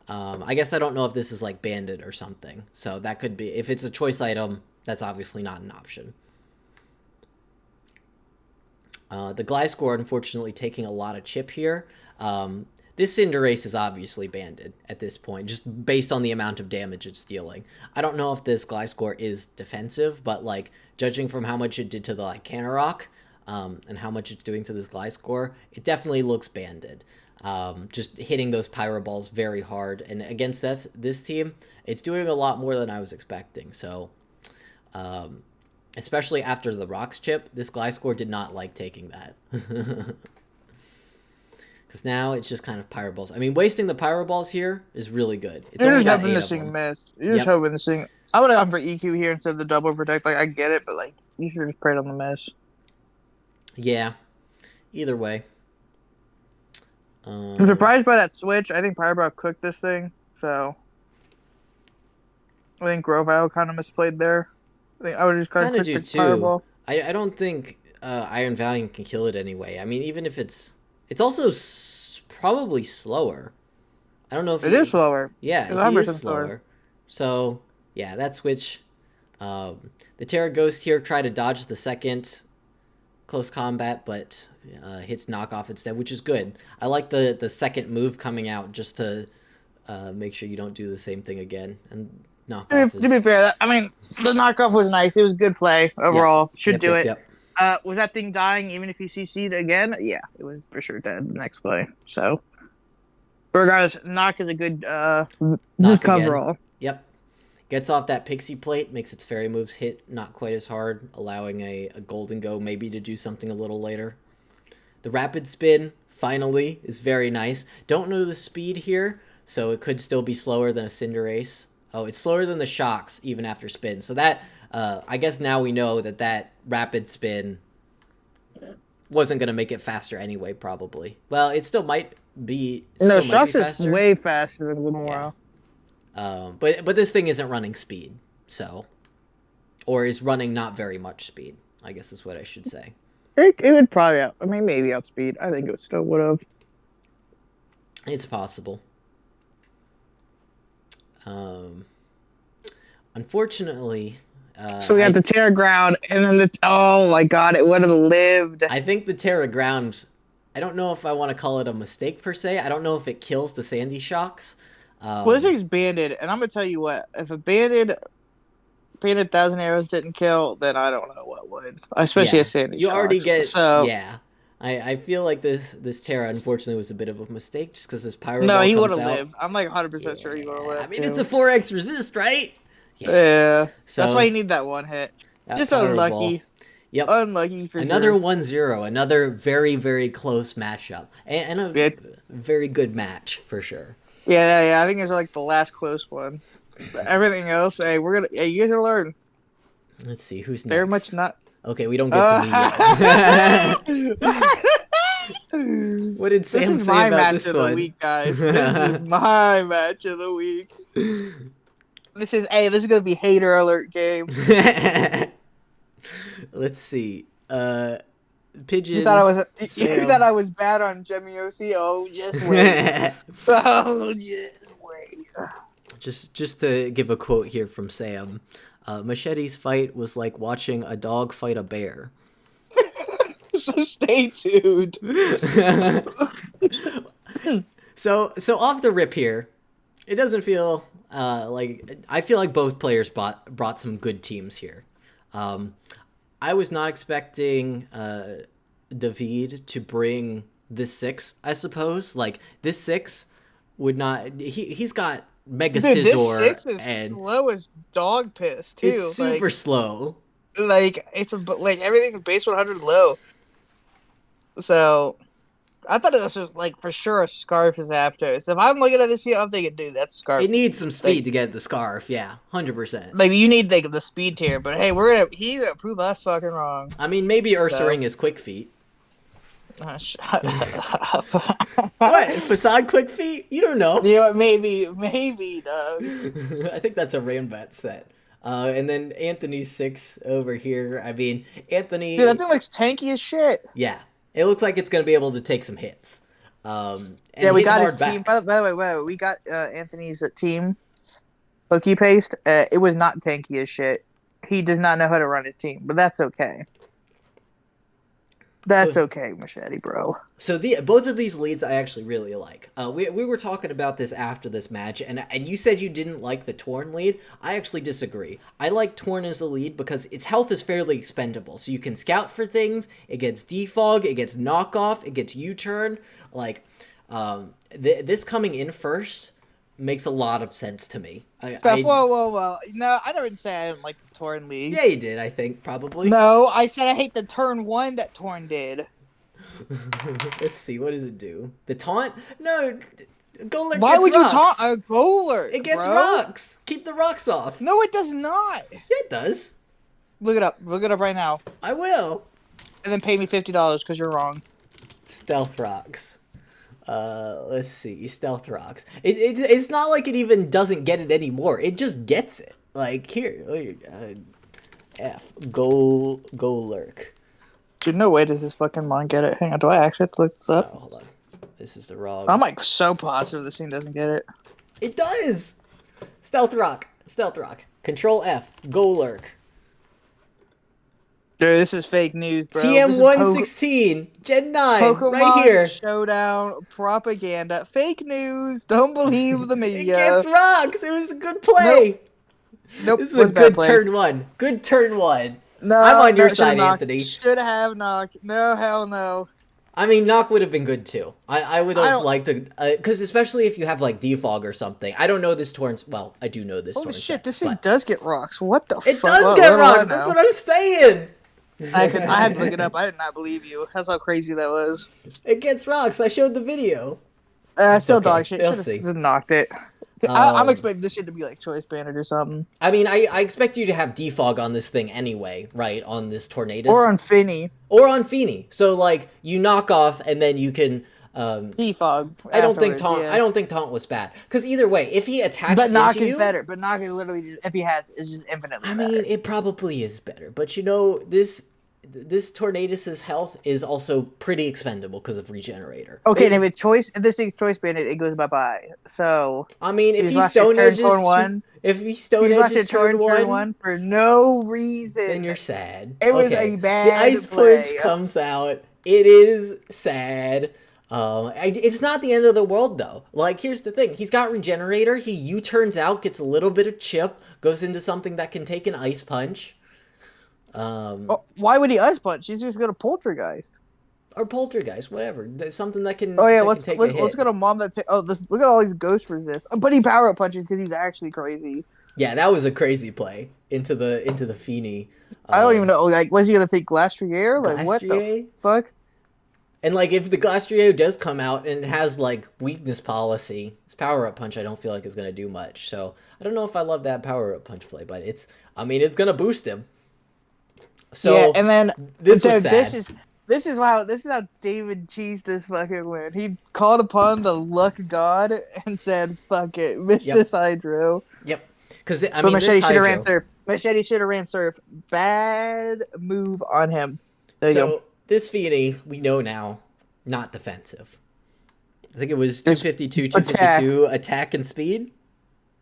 I guess I don't know if this is like banded or something. So that could be, if it's a choice item, that's obviously not an option. The Gliscor, unfortunately, taking a lot of chip here. This Cinderace is obviously banded at this point, just based on the amount of damage it's dealing. I don't know if this Gliscor is defensive, but like judging from how much it did to the like Canarok, and how much it's doing to this Gliscor, it definitely looks banded. Just hitting those Pyro Balls very hard, and against this team, it's doing a lot more than I was expecting. So, especially after the Rocks chip, this Gliscor did not like taking that. Because now it's just kind of Pyro Balls. I mean, wasting the Pyro Balls here is really good. It's You're only just got hoping 8 this of thing them. miss. You're just Yep. hoping this thing. I would have gone for EQ here instead of the double protect. Like I get it, but like you should have just prayed on the miss. Yeah. Either way. I'm surprised by that switch. I think Pyro cooked this thing, so I think Grovyle kind of misplayed there. I think I would just kind of Kind of click do the too. Fireball. I don't think Iron Valiant can kill it anyway. I mean, even if it's also probably slower. I don't know if It is slower. yeah, It's he is 100% slower. slower. So yeah, that switch. The Terra Ghost here tried to dodge the second close combat, but hits knockoff instead, which is good. I like the second move coming out just to make sure you don't do the same thing again. And knockoff To be is fair, I mean the knockoff was nice. It was good play yep, overall. Should yep, do yep, it. yep. Was that thing dying even if he CC'd again? Yeah, it was for sure dead the next play. So, but regardless, knock is a good just Knock again. coverall. Yep. Gets off that pixie plate, makes its fairy moves hit not quite as hard, allowing a golden go maybe to do something a little later. The rapid spin, finally, is very nice. Don't know the speed here, so it could still be slower than a Cinderace. Oh, it's slower than the shocks, even after spin. So that, I guess now we know that that rapid spin wasn't gonna make it faster anyway. Probably. Well, it still might be. No, Still might be Shocks is faster. way faster than Yeah. Gemiosini. But this thing isn't running speed, so, or is running not very much speed, I guess is what I should say. It would probably maybe outspeed. I think it still would have. It's possible. Unfortunately, So we had the Terra Ground, and then oh my god, it would have lived. I think the Terra Ground, I don't know if I want to call it a mistake per se. I don't know if it kills the Sandy Shocks. Well, this thing's banded, and I'm gonna tell you what: if a banded 1,000 arrows didn't kill, then I don't know what would. Especially a Sandy You Shocks. already get so. Yeah. I feel like this Terra unfortunately was a bit of a mistake just because this Pyro No, Ball he comes would have out. lived. I'm like 100% sure he would have lived. I mean, it's a 4x resist, right? Yeah. So That's why you need that one hit. Just Pyro unlucky. Ball. Yep. Unlucky for Another sure. 1-0. Another very, very close matchup. And a very good match, for sure. Yeah. I think it's like the last close one. Everything else, hey, you guys are learn. Let's see, who's next? Very much not. Okay, we don't get to me yet. What did Sam say about this one? This is my match of the week, guys. This is my match of the week. This is going to be hater alert game. Let's see. Pigeon. You thought I was bad on Gemiosini? Oh, just wait. Oh, just wait. Just to give a quote here from Sam. Machete's fight was like watching a dog fight a bear. So stay tuned. So off the rip here, it doesn't feel like I feel like both players brought some good teams here. I was not expecting David to bring this 6. I suppose like this 6 would not. He's got Mega Scizor. This 6 is and slow as dog piss too. It's super slow. Like like everything base 100 low. So, I thought this was like for sure a Scarf is after. So if I'm looking at this here, I'm thinking, dude, that's Scarf. It needs some speed to get the Scarf, yeah, 100%. Like you need the speed tier, but hey, he's gonna prove us fucking wrong. I mean, maybe Ursaring is Quick Feet. Shut up. What? Facade Quick Feet? You don't know. You know what? Maybe, dog. I think that's a Rambat set. And then Anthony's 6 over here. I mean, Anthony. Dude, that thing looks tanky as shit. Yeah, it looks like it's gonna be able to take some hits. Yeah, we got his team. By the way, we got Anthony's team. Pokey Paste. It was not tanky as shit. He does not know how to run his team, but that's okay. That's okay, Machete, bro. So both of these leads I actually really like. We were talking about this after this match, and you said you didn't like the Torn lead. I actually disagree. I like Torn as a lead because its health is fairly expendable. So you can scout for things, it gets defog, it gets knockoff, it gets U-turn. Like, this coming in first makes a lot of sense to me. Whoa. No, I never said I didn't like the Torn lead. Yeah, you did, I think, probably. No, I said I hate the turn 1 that Torn did. Let's see, what does it do? The taunt? No, Golurk. Why would rocks. you taunt a Golurk? It gets bro? rocks. Keep the rocks off. No, it does not. Yeah, it does. Look it up. Look it up right now. I will. And then pay me $50 because you're wrong. Stealth rocks. Let's see. Stealth rocks. It's not like it even doesn't get it anymore. It just gets it. Like, here. F. Golurk. Dude, no way does this fucking mon get it. Hang on, do I actually have to look this up? Oh, hold on. This is the wrong. I'm like so positive this thing doesn't get it. It does! Stealth rock. Control F. Golurk. Dude, this is fake news, bro. TM116. Gen 9. Pokemon right here. Showdown propaganda. Fake news. Don't believe the media. It gets rocks. It was a good play. Nope. This is a good turn 1. Good turn 1. No, I'm on your side, Anthony. Should have knocked. No, hell no. I mean, knock would have been good too. I would have liked to, because especially if you have like defog or something. I don't know this Torn. Well, I do know this. Holy Torn shit! set, this thing does get rocks. What the fuck? It does get rocks. That's what I'm saying. I had to look it up. I did not believe you. That's how crazy that was. It gets rocks. I showed the video. Still okay. dog shit. They'll Should see. have knocked it. I'm expecting this shit to be like choice banded or something. I mean, I expect you to have defog on this thing anyway, right? On this Tornadus. Or on Finny. Or on Feeny. So, like, you knock off, and then you can... defog. I don't think afterwards, taunt. yeah. I don't think taunt was bad because either way, if he attacks But knock into is you, better. But knock is literally just, if he has, it's just infinitely. I better. mean, it probably is better. But you know, this Tornadus's health is also pretty expendable because of Regenerator. Okay, and if this thing's choice banded, it goes bye bye. So I mean, if he Stone Edges turn one, if he Stone Edges turn one, for no reason, then you're sad. It was a bad The Ice play. Punch comes out. It is sad. It's not the end of the world though. Like, here's the thing: he's got Regenerator. He U-turns out, gets a little bit of chip, goes into something that can take an Ice Punch. Why would he Ice Punch? He's just gonna Poltergeist. Or Poltergeist, whatever. There's something that can. Oh yeah, let's take a hit. Let's go to Mom that. Look at all these Ghost Resist. But he power up punches because he's actually crazy. Yeah, that was a crazy play into the Feeny. I don't even know. Like, was he gonna think Glastrier? Like, what the fuck? And, like, if the Glastrier does come out and it has, like, weakness policy, his power-up punch I don't feel like is going to do much. So, I don't know if I love that power-up punch play, but it's going to boost him. So, yeah, and then, this was sad. This is how David cheesed this fucking win. He called upon the luck god and said, fuck it, miss this Hydro. Yep. Because, I mean, Machete should have ran Surf. Machete should have ran Surf. Bad move on him. There you go. This Feeny, we know now, not defensive. I think it was 252, 252 attack and speed?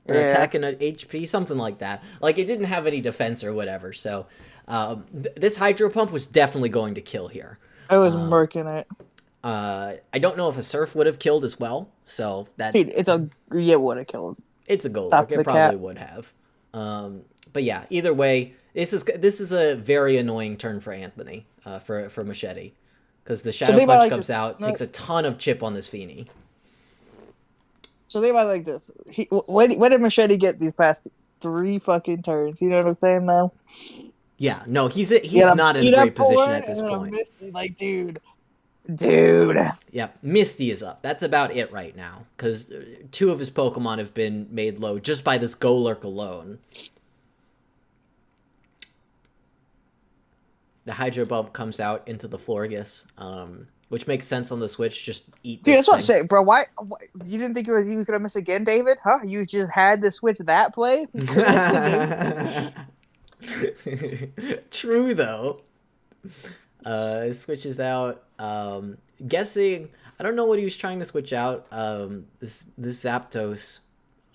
Or attack and HP, something like that. Like, it didn't have any defense or whatever, so... this Hydro Pump was definitely going to kill here. I was murking it. I don't know if a Surf would have killed as well, so that... Dude, it would have killed. It's a goal. It probably would have. But yeah, either way, this is a very annoying turn for Anthony, for Machete. Because the Shadow Punch comes out, takes a ton of chip on this Feeny. So think about it like this. When did Machete get these past 3 fucking turns? You know what I'm saying, though? Yeah, no, he's not in a great position at this point. Misty, like, dude. Yeah, Misty is up. That's about it right now. Because 2 of his Pokemon have been made low just by this Golurk alone. The Hydro Bulb comes out into the Florges, which makes sense on the Switch. Just eat. Dude, that's what I'm saying, bro. Why you didn't think you were gonna miss again, David? Huh? You just had to switch that play. True though. Switches out. Guessing. I don't know what he was trying to switch out. This Zapdos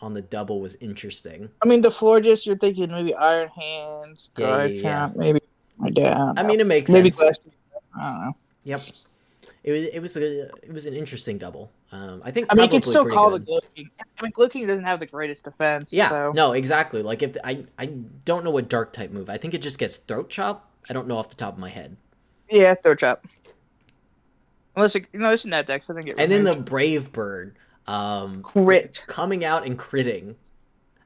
on the double was interesting. I mean, the Florges. You're thinking maybe Iron Hands, yeah. maybe. I mean, it makes maybe sense. I don't know. Yep. It was an interesting double. I think. I mean, you can still call good. the Glow-King. I mean, Glow-King doesn't have the greatest defense. Yeah. So. No, exactly. Like if I don't know what Dark type move. I think it just gets Throat Chop. I don't know off the top of my head. Yeah, Throat Chop. Unless it's in that deck, so I think it. And then the Brave Bird. Crit coming out and critting.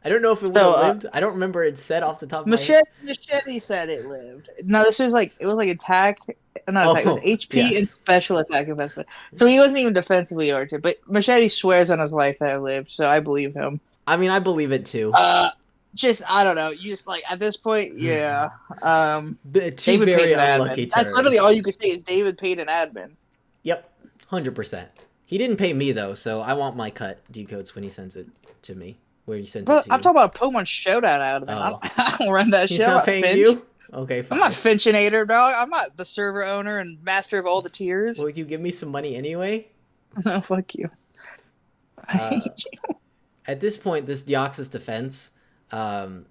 I don't know if it would have lived. I don't remember it said off the top of my head. Machete said it lived. No, this was like attack. Not attack. It was HP and special attack investment. So he wasn't even defensively oriented. But Machete swears on his life that it lived, so I believe him. I mean, I believe it too. I don't know. You just like at this point, yeah. Two David very paid unlucky turns. That's literally all you could say is David paid an admin. Yep, 100%. He didn't pay me though, so I want my cut Decoats when he sends it to me. Where he sends it to you. I'm talking about a Pokemon showdown out of it. I don't run that He's show. Not paying you? Okay, fine. I'm not Finchinator, dog. I'm not the server owner and master of all the tiers. Will you give me some money anyway? No, fuck you. I hate you. At this point, this Deoxys defense, Anthony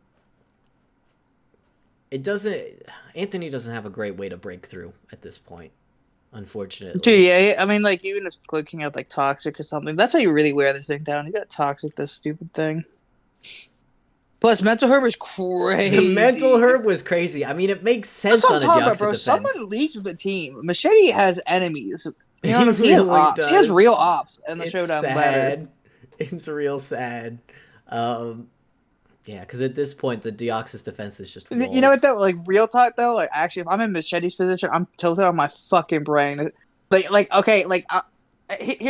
doesn't have a great way to break through at this point, unfortunately. Dude, yeah, I mean, like, even if looking at, like, Toxic or something, that's how you really wear this thing down. You got Toxic, this stupid thing. Plus, Mental Herb is crazy. The Mental Herb was crazy. I mean, it makes sense on a Deoxys defense. Someone leads the team. Machete has enemies. You know what I'm saying? He has real ops in the showdown ladder. It's real sad. Yeah, because at this point, the Deoxys defense is just walls. You know what, though? Like, real talk, though? Like, actually, if I'm in Machete's position, I'm tilted on my fucking brain. Here's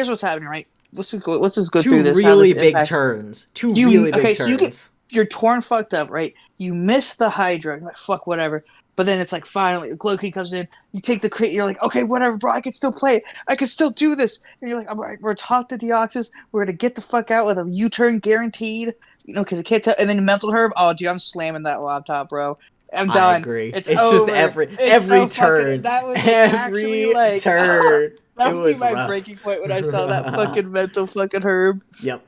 what's happening, right? let's just go Two through this. really big turns. Two really big turns. So you're torn fucked up, right? You miss the Hydra, you're like fuck whatever. But then it's like finally Loki comes in, you take the crit, you're like, okay, whatever, bro, I can still play it. I can still do this. And you're like, all right, we're talk to Deoxys, we're gonna get the fuck out with a U-turn guaranteed. Because it can't tell, and then mental herb. Oh, dude, I'm slamming that laptop, bro. I'm done. I agree. It's just over. every so turn. That was every like, turn. that it would was be my rough. breaking point when I saw that fucking mental fucking herb. Yep.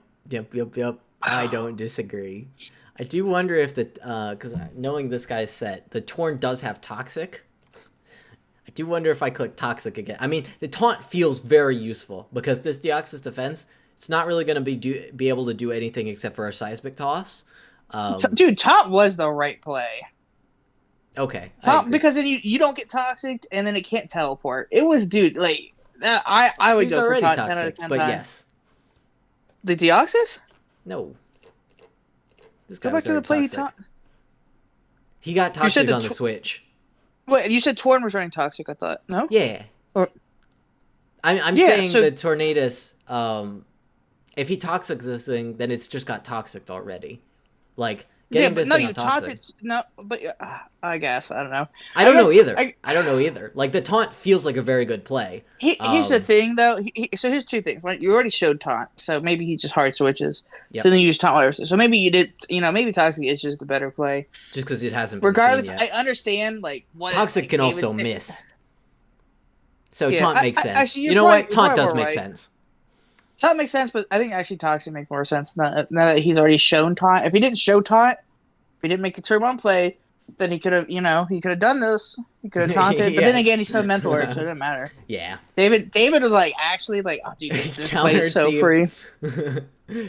I don't disagree. I do wonder if because knowing this guy's set, the Torn does have Toxic. I do wonder if I click Toxic again. I mean, the taunt feels very useful because this Deoxys defense, it's not really going to be able to do anything except for a seismic toss. Dude, taunt was the right play. Okay. Taunt, because then you don't get Toxic and then it can't teleport. It was, dude, like I would go for taunt toxic, 10 out of 10 but times. Yes. The Deoxys? No. This guy Go back to the play he taunt. He got Toxic on the Switch. Wait, you said Torn was running Toxic, I thought. No? Yeah. Or... I'm saying the Tornadus, if he Toxic this thing, then it's just got Toxic already. Like, but no, you taunt it. No, but I guess I don't know. I don't know either. I don't know either. Like the taunt feels like a very good play. Here's the thing, though. So here's two things. Right? You already showed taunt, so maybe he just hard switches. Yep. So then you just taunt whatever. So maybe you did. Maybe Toxic is just the better play. Just because it hasn't been regardless, seen yet. I understand like what Toxic can David's also miss. So taunt makes sense. Actually, you know what? Taunt does make sense. Taunt makes sense, but I think actually Toxic makes more sense now that he's already shown taunt. If he didn't show taunt, if he didn't make the turn one play, then he could have, he could have done this. He could have taunted. But then again, he said mental work, so it didn't matter. Yeah. David was like, actually, like, oh, dude, this play is so free.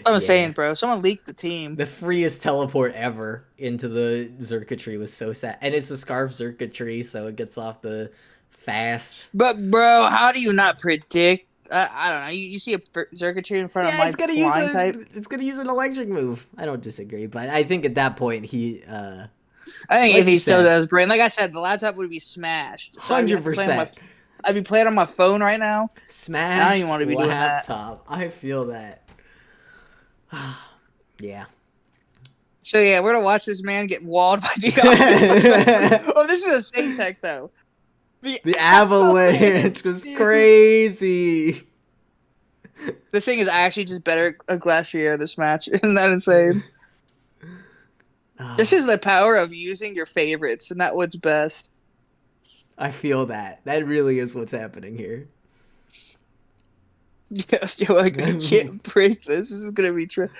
I'm saying, bro. Someone leaked the team. The freest teleport ever into the circuitry was so sad. And it's a Scarf circuitry, so it gets off the fast. But, bro, how do you not predict? I don't know. You see a circuitry in front of my flying type? It's going to use an electric move. I don't disagree, but I think at that point he... I think if he still does brain, like I said, the laptop would be smashed. So 100%. I'd be playing on my phone right now. Smashed. I don't even want to be doing laptop. I feel that. Yeah. So yeah, we're gonna watch this man get walled by Decoats. Oh, this is a safe tech though. The avalanche was crazy. This thing is actually just better a Glacier this match. Isn't that insane? This is the power of using your favorites, and that's what's best. I feel that. That really is what's happening here. Yes, I can't break this. This is gonna be true.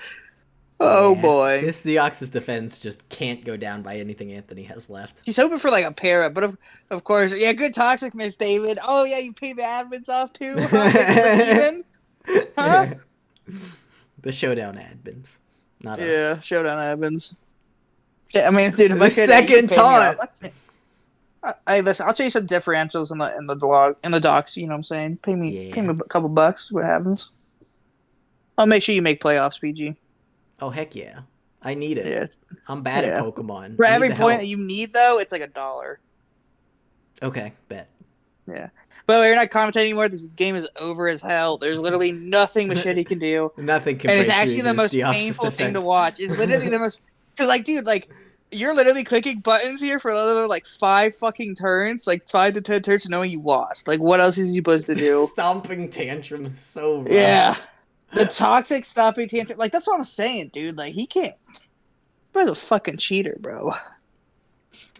Oh boy. This Deoxys defense just can't go down by anything Anthony has left. He's hoping for like a pair up, but of course, yeah, good Toxic, Miss David. Oh yeah, you pay the admins off too? Huh? Even? Huh? The showdown admins. Not us. Showdown admins. I mean, dude, if the second taunt. Hey, listen, I'll show you some differentials in the docs. You know what I'm saying? Pay me a couple bucks. What happens? I'll make sure you make playoffs, PG. Oh heck yeah! I need it. Yeah. I'm bad at Pokemon. For every point that you need, though, it's like $1. Okay, bet. Yeah. By the way, you're not commentating anymore. This game is over as hell. There's literally nothing Machete can do. Nothing can. And it's actually the most painful thing to watch. It's literally the most. Because, like, dude, like, you're literally clicking buttons here for another, like, 5 fucking turns. Like, 5 to 10 turns knowing you lost. Like, what else is he supposed to do? Stomping tantrum is so rough. Yeah. The Toxic stomping tantrum. Like, that's what I'm saying, dude. Like, he can't. This guy's a fucking cheater, bro.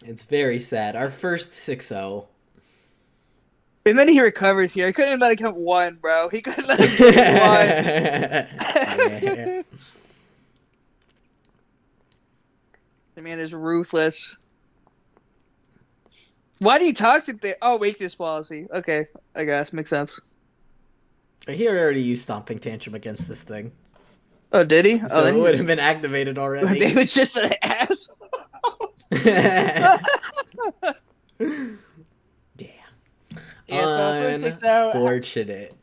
It's very sad. Our first 6-0. And then he recovers here. He couldn't let it count 1, bro. He couldn't let it count 1. Yeah. The man is ruthless. Why do you Toxic there? Oh, weakness policy. Okay, I guess. Makes sense. He already used Stomping Tantrum against this thing. Oh, did he? So it would have been activated already. David's just an ass. Yeah. Yeah, so first 6-0. Unfortunate.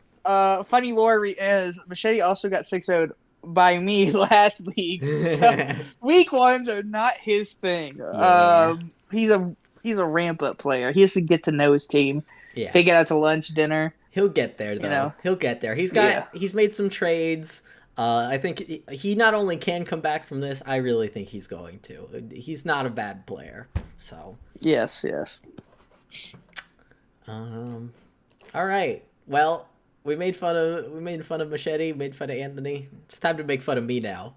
Funny lore is Machete also got 6-0'd by me last week. So week 1s are not his thing. Yeah. He's a ramp up player. He has to get to know his team. Yeah. Take it out to lunch, dinner. He'll get there though. You know? He'll get there. Yeah. He's made some trades. I think he not only can come back from this, I really think he's going to. He's not a bad player. So. Yes. All right. Well, we made fun of Machete, made fun of Anthony. It's time to make fun of me now.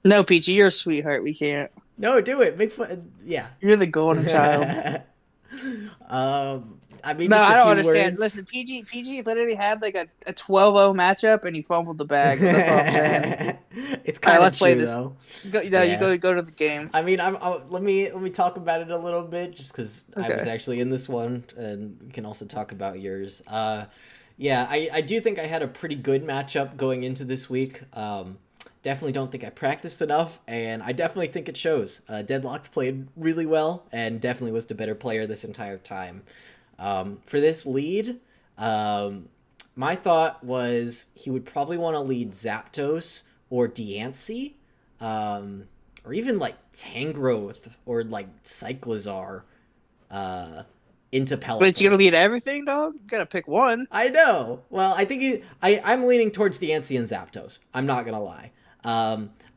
No, Peachy, you're a sweetheart. We can't. No, do it. Make fun. Yeah. You're the golden child. I mean, No, just a I don't few understand. words. Listen, PG literally had like a 12-0 matchup and he fumbled the bag. That's all I'm saying. It's kind of let's play true this. though. Go, Yeah. you go to the game. I mean, let me talk about it a little bit, just because I was Okay. actually in this one, and we can also talk about yours. Yeah, I do think I had a pretty good matchup going into this week. Definitely don't think I practiced enough, and I definitely think it shows. Deadlocked played really well, and definitely was the better player this entire time. For this lead, my thought was he would probably want to lead Zapdos or Diancie, or even like Tangrowth or like Cyclizar into Pelipper. But you gonna lead everything, dog? You gotta pick one. I know. Well, I think I'm leaning towards Diancie and Zapdos. I'm not gonna lie.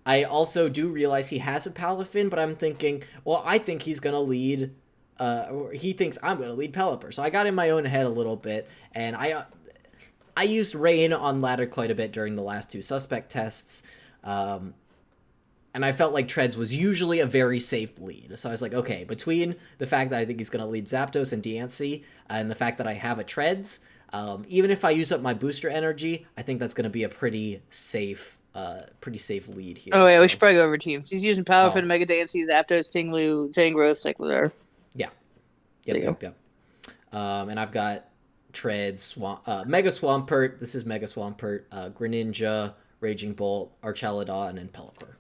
I also do realize he has a Palafin, but I'm thinking, well, I think he's gonna lead. Or he thinks I'm gonna lead Pelipper. So I got in my own head a little bit, and I used Rain on ladder quite a bit during the last two suspect tests. And I felt like Treads was usually a very safe lead. So I was like, okay, between the fact that I think he's going to lead Zapdos and Diancie, and the fact that I have a Treads, even if I use up my booster energy, I think that's going to be a pretty safe lead here. Oh wait, so. we should probably go over teams. He's using Palafin, Oh. Mega Dancey, Zapdos, Tinglu, Tangrowth, Cyclizar. Yeah. There you Yep. And I've got Treads, Mega Swampert. This is Mega Swampert, Greninja, Raging Bolt, Archaludon, and Pelipper.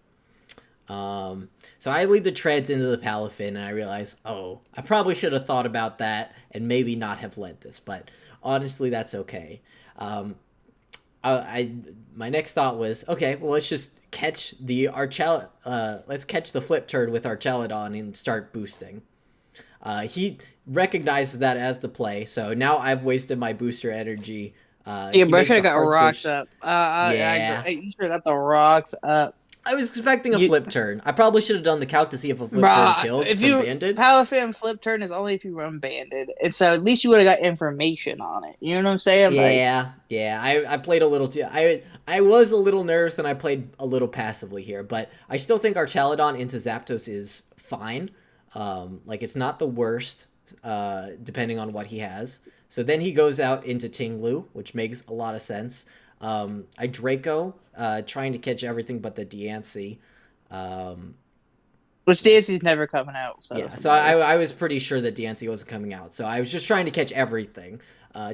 So I lead the Treads into the Palafin, and I realize, oh, I probably should have thought about that and maybe not have led this, but honestly, that's okay. My next thought was, okay, well, let's just catch the let's catch the flip turn with Archaludon and start boosting. He recognizes that as the play, so now I've wasted my booster energy. Yeah, but I should have got rocks up. Yeah. You should have got the rocks up. I was expecting a flip turn. I probably should have done the calc to see if a flip turn killed If from you Banded. Palafin flip turn is only if you run Banded, and so at least you would have got information on it. You know what I'm saying? Yeah. I played a little too. I was a little nervous and I played a little passively here, but I still think Archaludon into Zapdos is fine. Like it's not the worst, depending on what he has. So then he goes out into Tinglu, which makes a lot of sense. I Draco, trying to catch everything but the Diancie. Which Diancie's never coming out. So yeah, so I was pretty sure that Diancie wasn't coming out. So I was just trying to catch everything.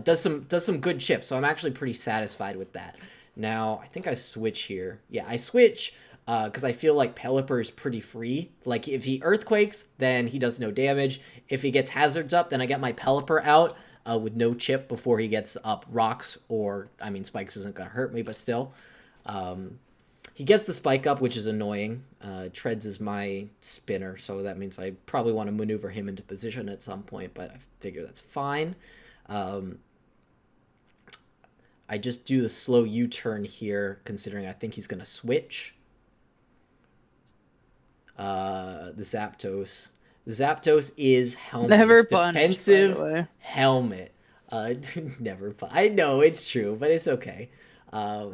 Does some good chips, so I'm actually pretty satisfied with that. Now, I think I switch here. Yeah, I switch because I feel like Pelipper is pretty free. Like, if he Earthquakes, then he does no damage. If he gets Hazards up, then I get my Pelipper out with no chip before he gets up Rocks, or, I mean, Spikes isn't going to hurt me, but still. He gets the Spike up, which is annoying. Treads is my spinner, so that means I probably want to maneuver him into position at some point, but I figure that's fine. I just do the slow U-turn here, considering I think he's going to switch. The Zapdos. The Zapdos is Helmet. Never punished, defensive Helmet. Never I know, it's true, but it's okay. I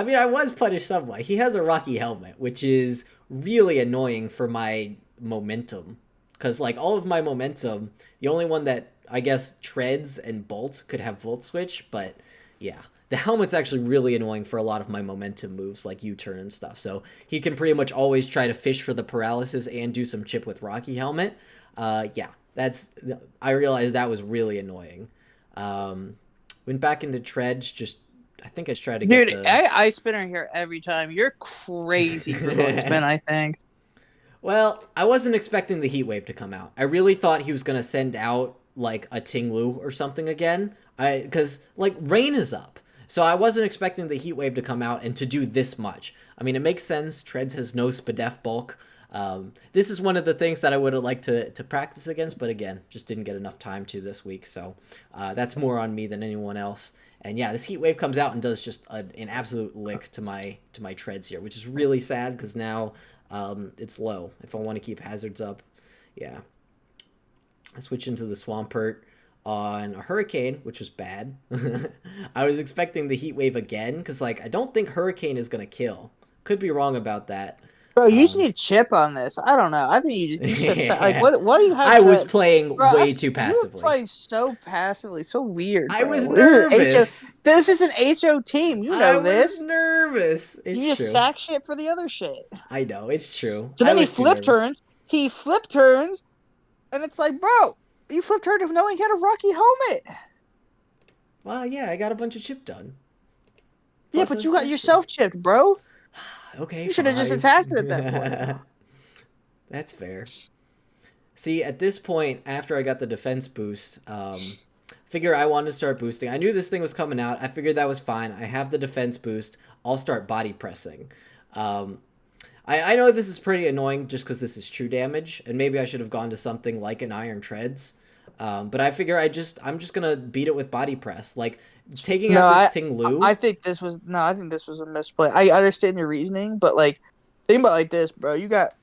mean, I was punished somewhat. He has a Rocky Helmet, which is really annoying for my momentum. Because, like, all of my momentum, the only one that, I guess, Treads and Bolt could have Volt Switch, but, yeah. The Helmet's actually really annoying for a lot of my momentum moves, like U-turn and stuff. So he can pretty much always try to fish for the paralysis and do some chip with Rocky Helmet. Yeah, I realized that was really annoying. Went back into Treads, I think I tried to get Dude, I spinner here every time. You're crazy for going spin, I think. Well, I wasn't expecting the Heat Wave to come out. I really thought he was going to send out, like, a Tinglu or something again. Because, like, Rain is up. So I wasn't expecting the Heat Wave to come out and to do this much. I mean, it makes sense. Treads has no Spadef bulk. This is one of the things that I would have liked to practice against, but again, just didn't get enough time to this week. So that's more on me than anyone else. And yeah, this heat wave comes out and does just an absolute lick to my treads here, which is really sad because now it's low. If I want to keep hazards up, yeah. I switch into the Swampert on a Hurricane, which was bad. I was expecting the heat wave again because like I don't think Hurricane is gonna kill. Could be wrong about that. Bro, you just need a chip on this. I don't know. I think you should have like what do you have? I was playing way too You passively. were playing so passively, so weird. I bro. was nervous. This is an HO team. You know this. I was nervous. It's you just true. sack shit for the other shit. I know, it's true. So then he flip turns. He flip turns, and it's like, bro, you flip turned knowing he had a Rocky helmet. Well, yeah, I got a bunch of chip done. Yeah, but you got yourself chipped, bro. Okay, you should have just attacked it at that point. That's fair. See, at this point, after I got the defense boost, figure I wanted to start boosting. I knew this thing was coming out. I figured that was fine. I have the defense boost. I'll start body pressing. I know this is pretty annoying just because this is true damage, and maybe I should have gone to something like an Iron Treads. But I figure I'm just gonna beat it with body press. Like taking out this Ting Lu. I think this was a misplay. I understand your reasoning, but like think about it like this, bro. You got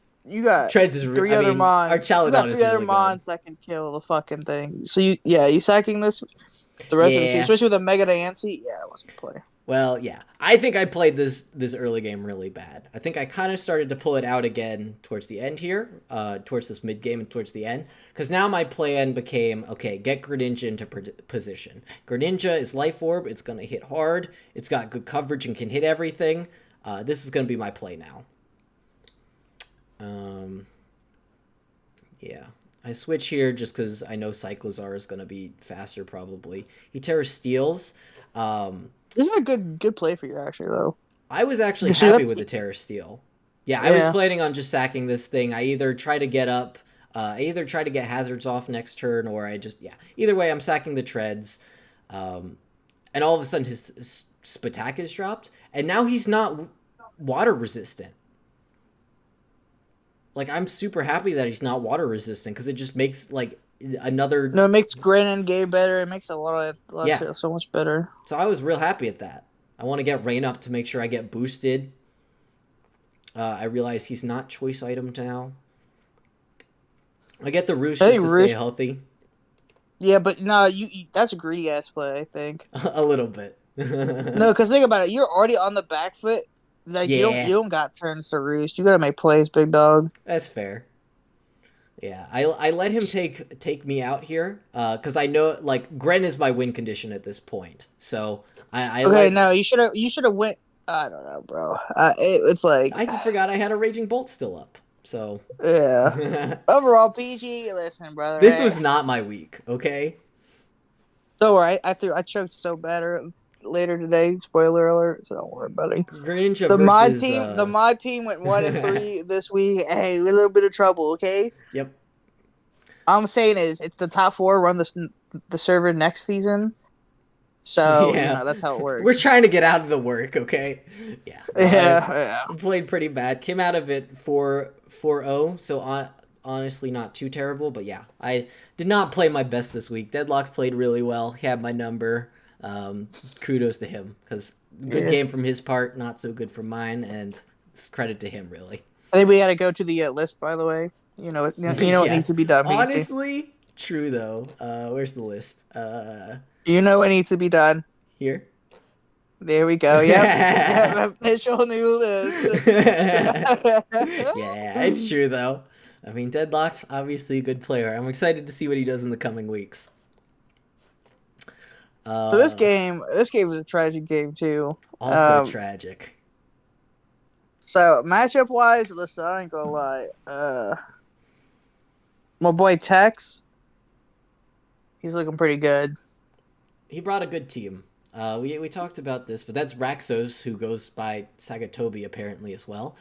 Treads is three other mons. Our Chaladon you got three is other really mons good. that can kill the fucking thing. So you sacking this the rest of the season, especially with a Mega Diancie. Yeah, it wasn't a play. Well, yeah. I think I played this early game really bad. I think I kind of started to pull it out again towards the end here, towards this mid game and towards the end. Because now my plan became, okay, get Greninja into position. Greninja is Life Orb. It's going to hit hard. It's got good coverage and can hit everything. This is going to be my play now. Yeah. I switch here just because I know Cyclozar is going to be faster probably. He Terra Steals. This is a good play for you, actually, though. I was actually happy with the Terra Steel. Yeah, I was planning on just sacking this thing. I either try to get up, hazards off next turn, or I just, either way, I'm sacking the treads. And all of a sudden, his Spatak is dropped, and now he's not water resistant. Like, I'm super happy that he's not water resistant, because it just makes, like, another... No, it makes Grenin game better. It makes a lot of shit so much better. So I was real happy at that. I want to get Rain up to make sure I get boosted. I realize he's not choice item now. I get the Roost just to stay healthy. Yeah, but no, that's a greedy ass play, I think. A little bit. No, because think about it. You're already on the back foot. Like you don't got turns to Roost. You gotta make plays, big dog. That's fair. Yeah, I let him take me out here because I know like Gren is my win condition at this point. So no, you should have went. I don't know, bro. It's like I forgot I had a Raging Bolt still up. So yeah. Overall, PG. Listen, brother. This was not my week. Okay. Don't worry. I choked so bad later today. Spoiler alert. So don't worry, buddy. Greninja the mod team went 1-3 this week. Hey, a little bit of trouble. Okay. Yep. All I'm saying is it's the top 4 run the server next season. So that's how it works. We're trying to get out of the work, okay? Yeah. Yeah. Played pretty bad. Came out of it 4-0. So honestly, not too terrible. But yeah, I did not play my best this week. Deadlocked played really well. He had my number. Kudos to him because good game from his part, not so good from mine, and it's credit to him really. I think we got to go to the list, by the way. You know what needs to be done. Honestly, true though. Where's the list? You know what needs to be done. Here. There we go. Yep. Official new list. Yeah, it's true though. I mean, Deadlocked, obviously a good player. I'm excited to see what he does in the coming weeks. So this game was a tragic game too. Also tragic. So matchup wise, listen, I ain't gonna lie. My boy Tex, he's looking pretty good. He brought a good team. We talked about this, but that's Raxos, who goes by Sagatobi apparently as well.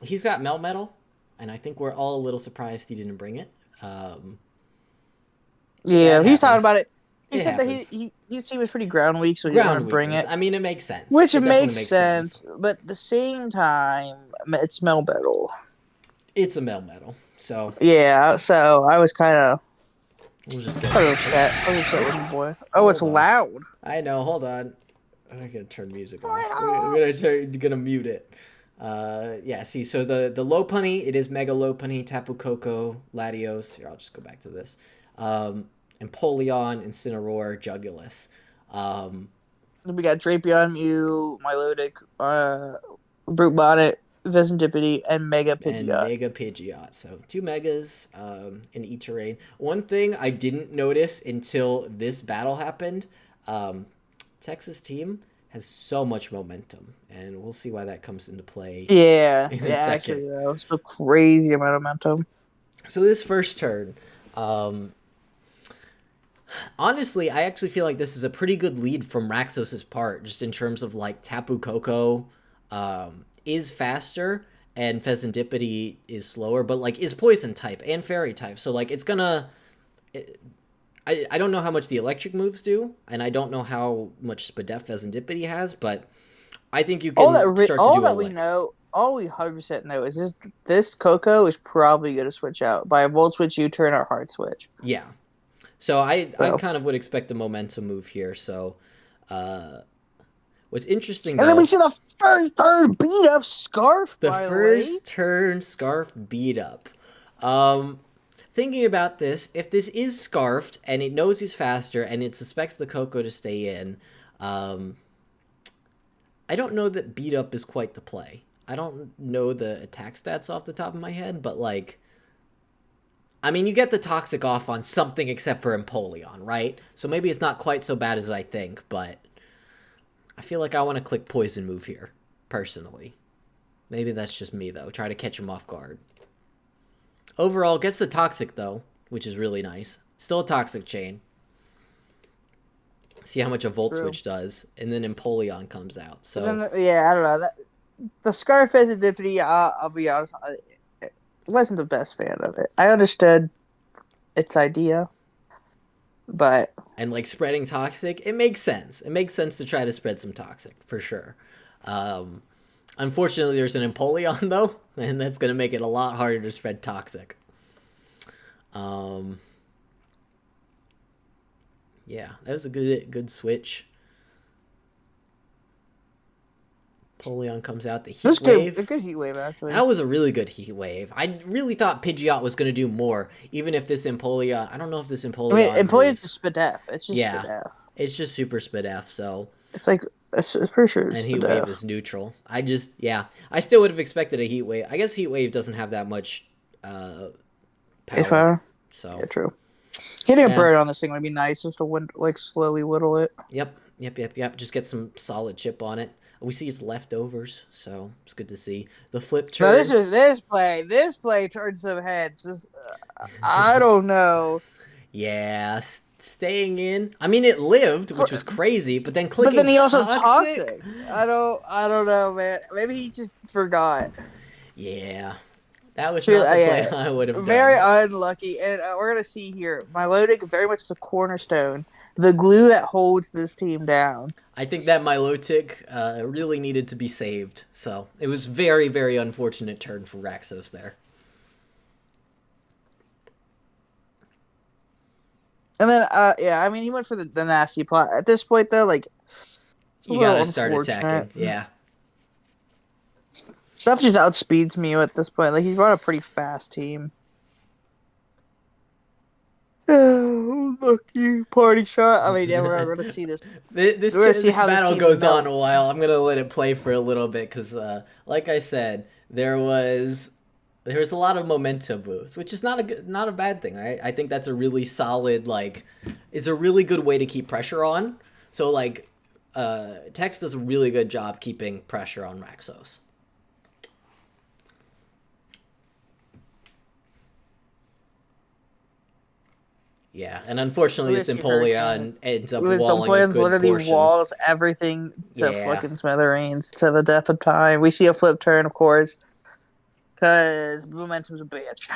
He's got Melmetal, and I think we're all a little surprised he didn't bring it. He's talking about it. He said that his team was pretty ground weak, so he didn't want to bring it. I mean, it makes sense. Which it makes sense, but at the same time, it's Melmetal. It's a Melmetal, so Yeah, so I was kind of we'll just get upset. I was upset with Oops. my boy. Oh, it's Hold on. loud. I know. Hold on. I'm gonna turn music Turn off. it We're off. gonna mute it. Yeah. See, so the Lopunny, it is Mega Lopunny, Tapu Koko, Latios. Here, I'll just go back to this. Empoleon, Incineroar, Jugulus. Um, We got Drapion, Mew, Milotic, Brute Bonnet, Vesindipity, and Mega and Pidgeot. Mega Pidgeot. So 2 Megas in each terrain. One thing I didn't notice until this battle happened, Texas team has so much momentum, and we'll see why that comes into play Yeah, in a yeah, second. actually, that was a crazy amount of momentum. So this first turn, honestly, I actually feel like this is a pretty good lead from Raxos's part, just in terms of like Tapu Koko is faster and Pheasantipity is slower, but like is poison type and fairy type. So like it's gonna. I don't know how much the electric moves do, and I don't know how much Spadef Pheasantipity has, but I think you can start to All do a that we lick. know, all we 100% know is this Coco is probably going to switch out by a Volt Switch, U-turn, or Hard Switch. Yeah. So I So. kind of would expect a momentum move here. So what's interesting And then we though, see the first turn beat up Scarf, the by the way. first turn Scarf beat up. Um, Thinking about this, if this is Scarfed and it knows he's faster and it suspects the Coco to stay in, I don't know that beat up is quite the play. I don't know the attack stats off the top of my head, but like, I mean, you get the toxic off on something except for Empoleon, right? So maybe it's not quite so bad as I think, but I feel like I want to click poison move here, personally. Maybe that's just me though. Try to catch him off guard. Overall, gets the toxic though, which is really nice. Still a toxic chain. See how much a Volt Switch does, and then Empoleon comes out. So then, yeah, I don't know. The Scarf Vesindipity, I'll be honest, I wasn't the best fan of it. I understood its idea, but and like spreading toxic, it makes sense. It makes sense to try to spread some toxic for sure. Unfortunately, there's an Empoleon though, and that's gonna make it a lot harder to spread toxic. Yeah, that was a good switch. Empoleon comes out. The heat wave. a good heat wave actually. That was a really good heat wave. I really thought Pidgeot was going to do more, even if this Empoleon. I don't know if this Empoleon. I mean, Empoleon's just Spadef. It's just yeah, Spadef. it's just super Spadef. So It's like it's pretty sure it's and heat wave Spadef. is neutral. I still would have expected a heat wave. I guess heat wave doesn't have that much power. So yeah, true. Hitting a bird on this thing would be nice, just to slowly whittle it. Yep. Just get some solid chip on it. We see its leftovers, so it's good to see. The flip turn. No, this play turned some heads. I don't know. Yeah, staying in. I mean, it lived, which was crazy, but then clicking. But then he also toxic. I don't know, man. Maybe he just forgot. Yeah, that was not the play I would have done. Very unlucky, and we're gonna see here. Milotic very much the cornerstone, the glue that holds this team down. I think that Milotic really needed to be saved, so it was very, very unfortunate turn for Raxos there. And then, yeah, I mean, he went for the nasty plot. At this point, though, like, you gotta start attacking. Yeah. Stuff just outspeeds me at this point. Like, he's brought a pretty fast team. Oh, look, you party shot. I mean, yeah, we're going to see this. This battle goes on a while. I'm going to let it play for a little bit because, like I said, there was a lot of momentum moves, which is not a bad thing. I think that's a really solid, it's a really good way to keep pressure on. So, Tex does a really good job keeping pressure on Raxos. Yeah, and unfortunately, this Empoleon ends up walling a good literally portion. walls everything to fucking smithereens to the death of time. We see a flip turn, of course, because momentum's a bitch.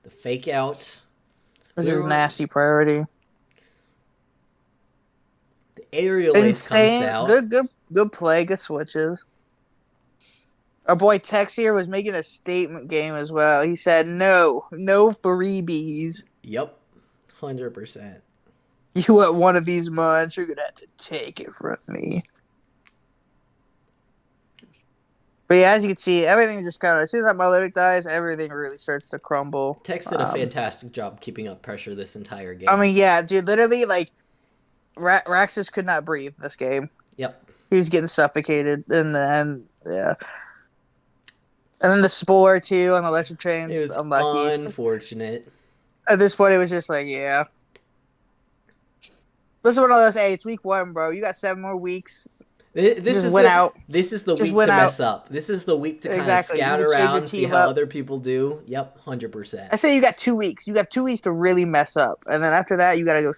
The fake out. This is nasty priority. The aerial ace comes out. Good play, good switches. Our boy Tex here was making a statement game as well. He said, no freebies. Yep, 100%. You want one of these months, you're gonna have to take it from me. But yeah, as you can see, everything just kind of, as soon as my limit dies, everything really starts to crumble. Tex did a fantastic job keeping up pressure this entire game. I mean, yeah, dude, literally, like, Raxos could not breathe this game. Yep. He was getting suffocated, and then, yeah. And then the Spore, too, on the electric trains. It was unlucky. unfortunate. At this point, it was just like, yeah. This is one of those, hey, it's week 1, bro. You got 7 more weeks. This is the week to mess up. This is the week to kind of scout around, see how other people do. Yep, 100%. I say you got 2 weeks. You got 2 weeks to really mess up, and then after that, you got to go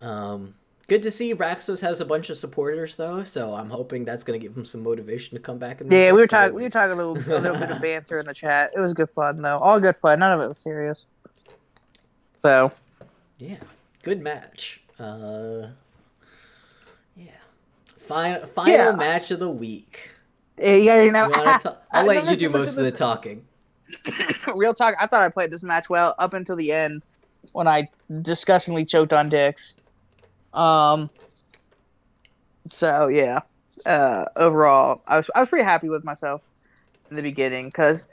6-2. Good to see Raxos has a bunch of supporters though, so I'm hoping that's gonna give him some motivation to come back. Yeah, we were talking a little bit of banter in the chat. It was good fun though, all good fun. None of it was serious. So, yeah, good match. Final match of the week. Yeah, you know, I'll let you do most of the talking. Real talk, I thought I played this match well up until the end when I disgustingly choked on dicks. So yeah, overall, I was pretty happy with myself in the beginning because,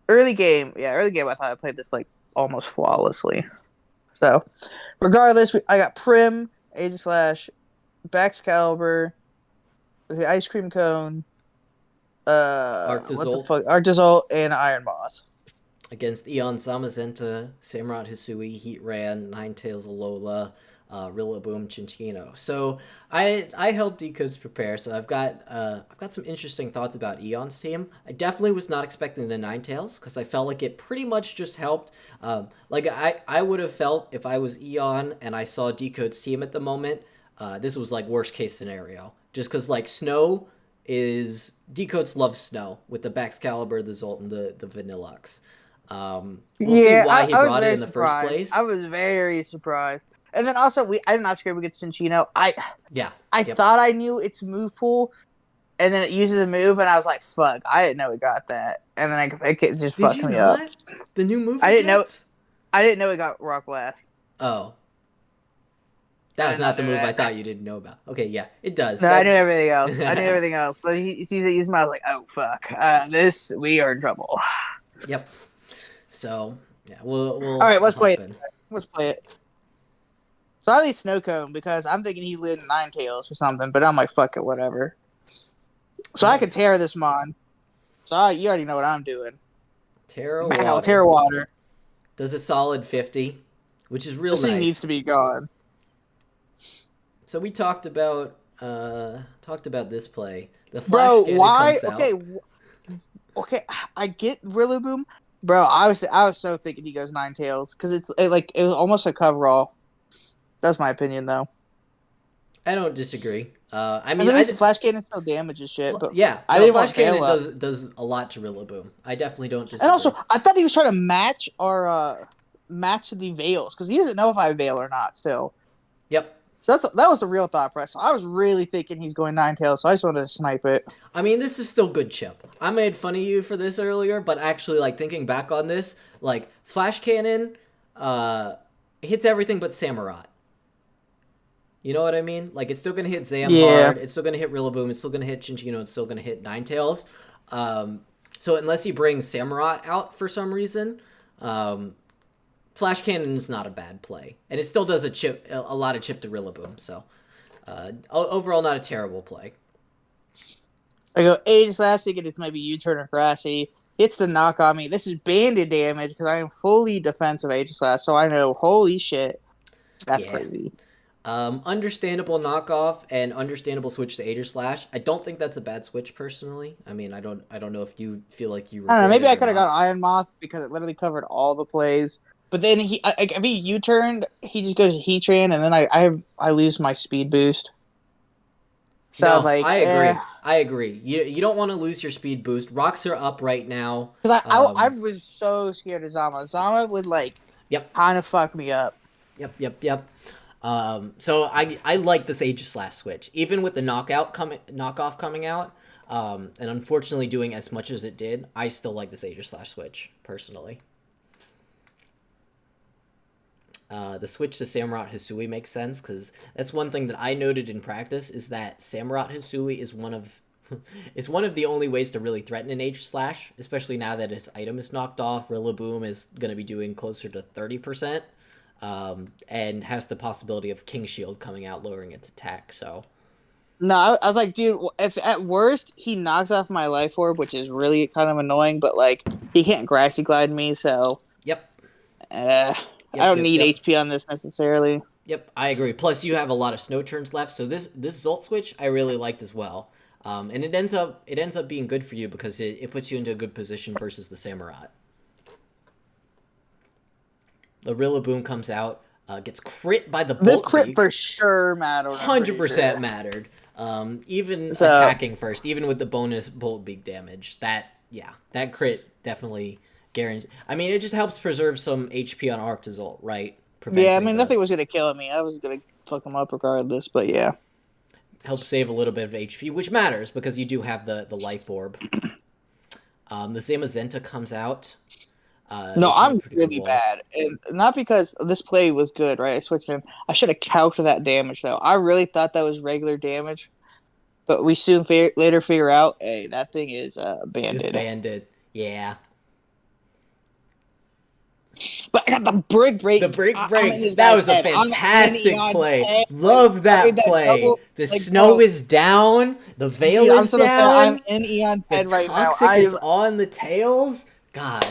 early game, I thought I played this like almost flawlessly. So, regardless, I got Prim, Aegislash, Baxcalibur, the Ice Cream Cone, Arctozolt, and Iron Moth. Against Eon Zamazenta, Samurott Hisui, Heatran, Ninetales Alola, Rillaboom, Chinchino. So I helped Decoats prepare, so I've got some interesting thoughts about Eon's team. I definitely was not expecting the Ninetales because I felt like it pretty much just helped. Like I would have felt if I was Eon and I saw Decoats' team at the moment, this was like worst case scenario. Just because like Snow is Decoats loves Snow with the Baxcalibur, the Zolt, and the Vanillux. We'll see why he brought it in the first place. I was very surprised. And then also, I did not scare we get Chinchino. I thought I knew its move pool, and then it uses a move, and I was like, fuck, I didn't know it got that. And then it just fucked me up. The new move I didn't know it got Rock Blast. Oh. That was not the move I thought you didn't know about. Okay, yeah, it does. No, I knew everything else. But he sees it use my, I was like, oh, fuck. We are in trouble. Yep. So, yeah, we'll all right, let's play it. So I lead Snow Cone because I'm thinking he's leading Ninetales or something, but I'm like, fuck it, whatever. So I can Terra this mon. So you already know what I'm doing. Terra Water. Does a solid 50, which is real nice. This thing needs to be gone. So we talked about this play. Bro, why? Okay, I get Rillaboom. Bro, I was so thinking he goes Ninetales because it was almost a coverall. That's my opinion, though. I don't disagree. I mean, Flash Cannon still damages shit, but yeah, I didn't want Flash Cannon does a lot to Rillaboom. I definitely don't disagree. And also, I thought he was trying to match the Veils because he doesn't know if I Veil or not. Still. Yep. So that was the real thought process. I was really thinking he's going Ninetales, so I just wanted to snipe it. I mean, this is still good chip. I made fun of you for this earlier, but actually, like, thinking back on this, like, Flash Cannon hits everything but Samurott. You know what I mean? Like, it's still going to hit Zam hard, it's still going to hit Rillaboom, it's still going to hit Chinchino, it's still going to hit Ninetales. So unless he brings Samurott out for some reason, Flash Cannon is not a bad play. And it still does a lot of chip to Rillaboom, so overall not a terrible play. I go Aegislash, thinking it's maybe U-turn or Grassy. Hits the knock on me. This is banded damage because I am fully defensive Aegislash, so I know, holy shit, that's crazy. Understandable knockoff and understandable switch to Aegislash. I don't think that's a bad switch personally. I mean, I don't know if you feel like you. I don't know. Maybe I could have got Iron Moth because it literally covered all the plays. But then if he U-turned, he just goes Heatran, and then I lose my speed boost. So I was like, I agree. You don't want to lose your speed boost. Rocks are up right now. Because I was so scared of Zama. Zama would kind of fuck me up. Yep. So I like this Aegis switch, even with the knockoff coming out, and unfortunately doing as much as it did. I still like this Aegis switch personally. The switch to Samurott Hisui makes sense because that's one thing that I noted in practice is that Samurott Hisui is one of it's one of the only ways to really threaten an Aegis Slash, especially now that its item is knocked off. Rillaboom is going to be doing closer to 30%, and has the possibility of King Shield coming out, lowering its attack. So, no, I was like, dude, if at worst he knocks off my life orb, which is really kind of annoying, but like he can't grassy glide me, so yep. I don't need HP on this necessarily. Yep, I agree. Plus, you have a lot of snow turns left, so this Zolt switch I really liked as well. And it ends up being good for you because it puts you into a good position versus the Samurott. The Rillaboom comes out, gets crit by the Bolt This crit Beak. for sure mattered. 100% mattered. Even attacking first, even with the bonus Bolt Beak damage, that crit definitely guaranteed. I mean, it just helps preserve some HP on Arctozolt, right? Yeah, I mean, nothing was gonna kill me. I was gonna fuck him up regardless, but yeah. Help save a little bit of HP, which matters because you do have the life orb. The Zamazenta comes out. No, I'm really bad, and not because this play was good, right? I switched him. I should have calced that damage though. I really thought that was regular damage, but we soon later figure out, hey, that thing is banded. It's banded, yeah. But I got the brick break. The brick break. That was a fantastic play. Love that play. Double, the snow is down. The veil is down. I'm in Eon's head right now. Toxic is on the tails. God.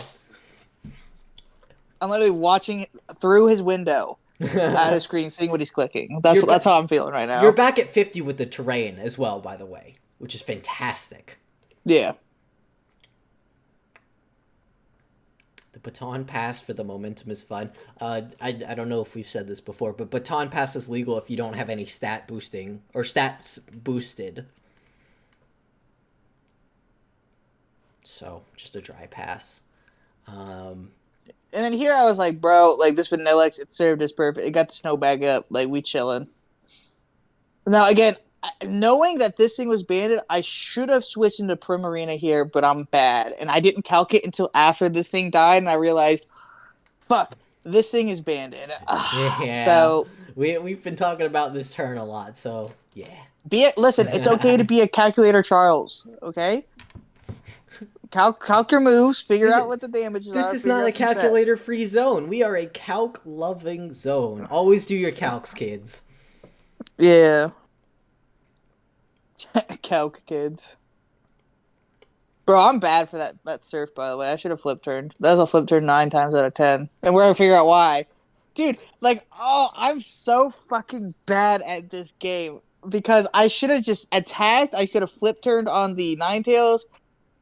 I'm literally watching through his window at his screen, seeing what he's clicking. That's how I'm feeling right now. You're back at 50 with the terrain as well, by the way, which is fantastic. Yeah. The baton pass for the momentum is fun. I don't know if we've said this before, but baton pass is legal if you don't have any stat boosting or stats boosted. So just a dry pass. And then here I was like, bro, like this Vanillex, it served as perfect. It got the snow bag up, like we chilling. Now again, knowing that this thing was banded, I should have switched into Primarina here, but I'm bad. And I didn't calc it until after this thing died, and I realized, fuck, this thing is banded. Yeah. So we've been talking about this turn a lot, so yeah. Listen, it's okay to be a calculator, Charles, okay? Calc your moves, figure out what the damages are. This is not a calculator-free zone. We are a calc-loving zone. Always do your calcs, kids. Yeah. Calc kids. Bro, I'm bad for that surf, by the way. I should have flip turned. That was a flip turn 9 times out of 10. And we're gonna figure out why. Dude, like, I'm so fucking bad at this game. Because I should have just attacked. I could have flip turned on the Ninetales.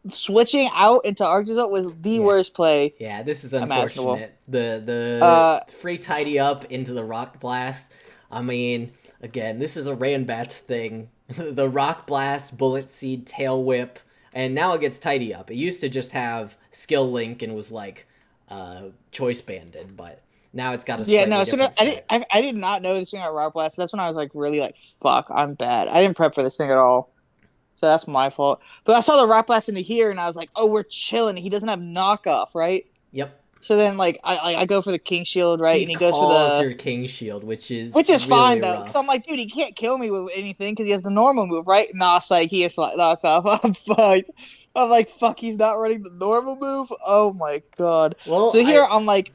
Switching out into Arctozolt was the worst play. Yeah, this is unfortunate. The free tidy up into the Rock Blast. I mean, again, this is a Ranbats thing. The Rock Blast, Bullet Seed, Tail Whip, and now it gets tidy up. It used to just have Skill Link and was like choice banded, but now it's got a I did not know this thing got Rock Blast. That's when I was like really like, fuck, I'm bad. I didn't prep for this thing at all. So that's my fault. But I saw the Rock Blast into here, and I was like, oh, we're chilling. He doesn't have knockoff, right? Yep. So then, like, I go for the King Shield, right? And he goes for the King Shield, which is really fine, rough. though. Because I'm like, dude, he can't kill me with anything because he has the normal move, right? Nah, psych, he has knockoff. I'm fucked. I'm like, fuck, he's not running the normal move? Oh, my God. Well, so here, I'm like,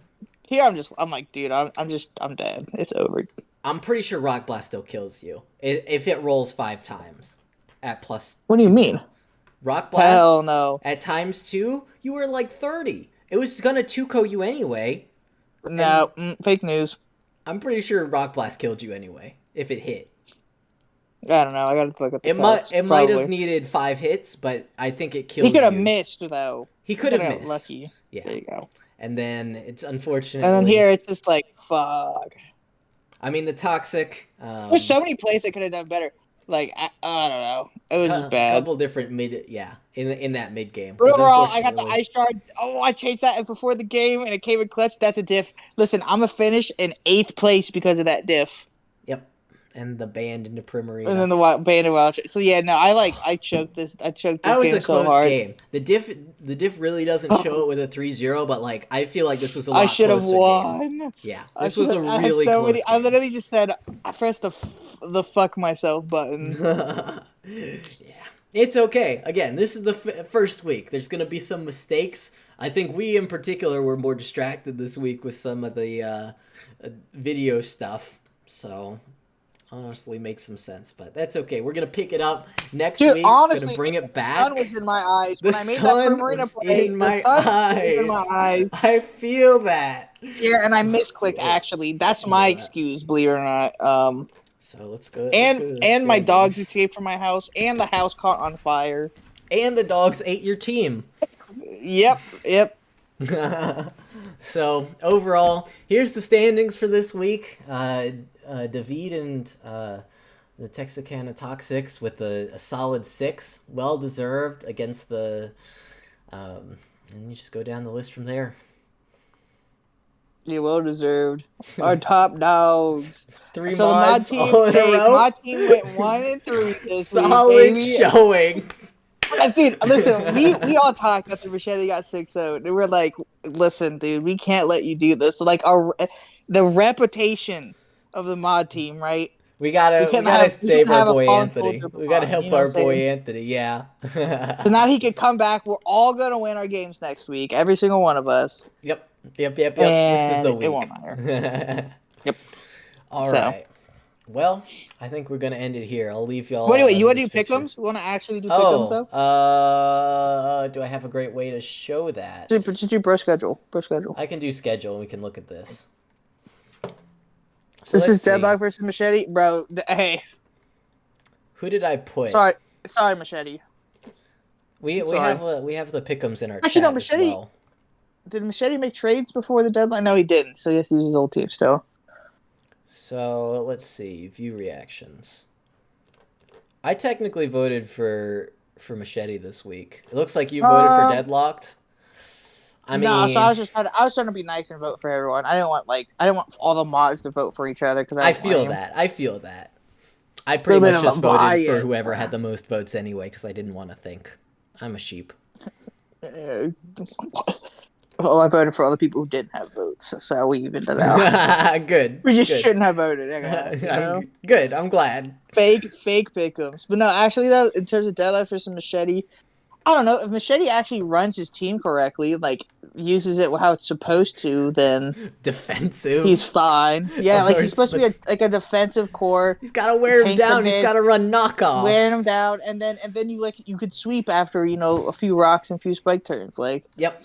dude, I'm dead. It's over. I'm pretty sure Rock Blast still kills you if it rolls 5 times. At plus. What do you mean? Rock Blast? Hell no. At times 2, you were like 30. It was gonna 2-ko you anyway. No, fake news. I'm pretty sure Rock Blast killed you anyway, if it hit. I don't know. I gotta look at the It might have needed 5 hits, but I think it killed you. He could have missed, though. He could have missed. Lucky. Yeah. There you go. And then it's unfortunate. And then here, it's just like, fuck. I mean, the Toxic... There's so many plays I could have done better. Like, I don't know. It was just bad. A couple different in that mid game. But overall, I got the Ice Shard. Oh, I changed that before the game, and it came in clutch. That's a diff. Listen, I'm going to finish in 8th place because of that diff. and the band into Primarina. And then the band of wild. So yeah, no, I choked this. I choked this That was game a so close hard. game. The diff really doesn't show it with a 3-0, but like I feel like this was a lot I should have closer won. game. Yeah, I this was a I had really so close many. I game. literally just said I pressed the fuck myself button. Yeah, it's okay. Again, this is the first week. There's gonna be some mistakes. I think we in particular were more distracted this week with some of the video stuff. So honestly makes some sense, but that's okay. We're gonna pick it up next week. Honestly, gonna bring it back. The sun was in my eyes The when I made that sun Primarina was play. in The my sun eyes. was in my eyes. I feel that. Yeah, and I misclicked. Actually, that's my excuse. Believe it or not. So let's go. And my dogs escaped from my house, and the house caught on fire. And the dogs ate your team. Yep. So overall, here's the standings for this week. David and the Texarkana Toxics with a solid 6, well deserved against the. And you just go down the list from there. Yeah, well deserved. Our top dogs. 3 so mods the mod team, all in a row. my team went 1-3 this Solid week, baby. showing. Dude, listen, we all talked after Machete got 6-0. They were like, listen, dude, we can't let you do this. Like, the reputation of the mod team, right? We gotta save our boy Anthony. We gotta help our boy Anthony, yeah. So now he could come back. We're all gonna win our games next week. Every single one of us. Yep. And This is the week. It won't matter. Yep. All right. Well, I think we're gonna end it here. I'll leave y'all. Wait, you want to do pick'ems? You want to actually do pick'ems though? Do I have a great way to show that? Just do bro schedule. I can do schedule, and we can look at this. So this is Deadlocked versus Machete, bro. Hey, who did I put? Sorry, Machete. We have the pick'ems in our actually chat no Machete. as well. Did Machete make trades before the deadline? No, he didn't. So he has to use his old team still. So let's see, view reactions. I technically voted for Machete this week. It looks like you voted for Deadlocked. I mean, no, so I was trying to be nice and vote for everyone. I didn't want all the mods to vote for each other because I feel that. I pretty much just voted for whoever had the most votes anyway because I didn't want to think. I'm a sheep. Oh, I voted for all the people who didn't have votes, so we evened it out. Good. We just shouldn't have voted. Good. I'm glad. Fake pick'ems. But no, actually though, in terms of Deadlocked versus Machete, I don't know if Machete actually runs his team correctly, like uses it how it's supposed to. Then defensive. He's fine. Yeah, like he's supposed to be a defensive core. He's got to wear him down. He's got to run knockoff. Wearing him down, and then you could sweep after a few rocks and a few spike turns. Like yep.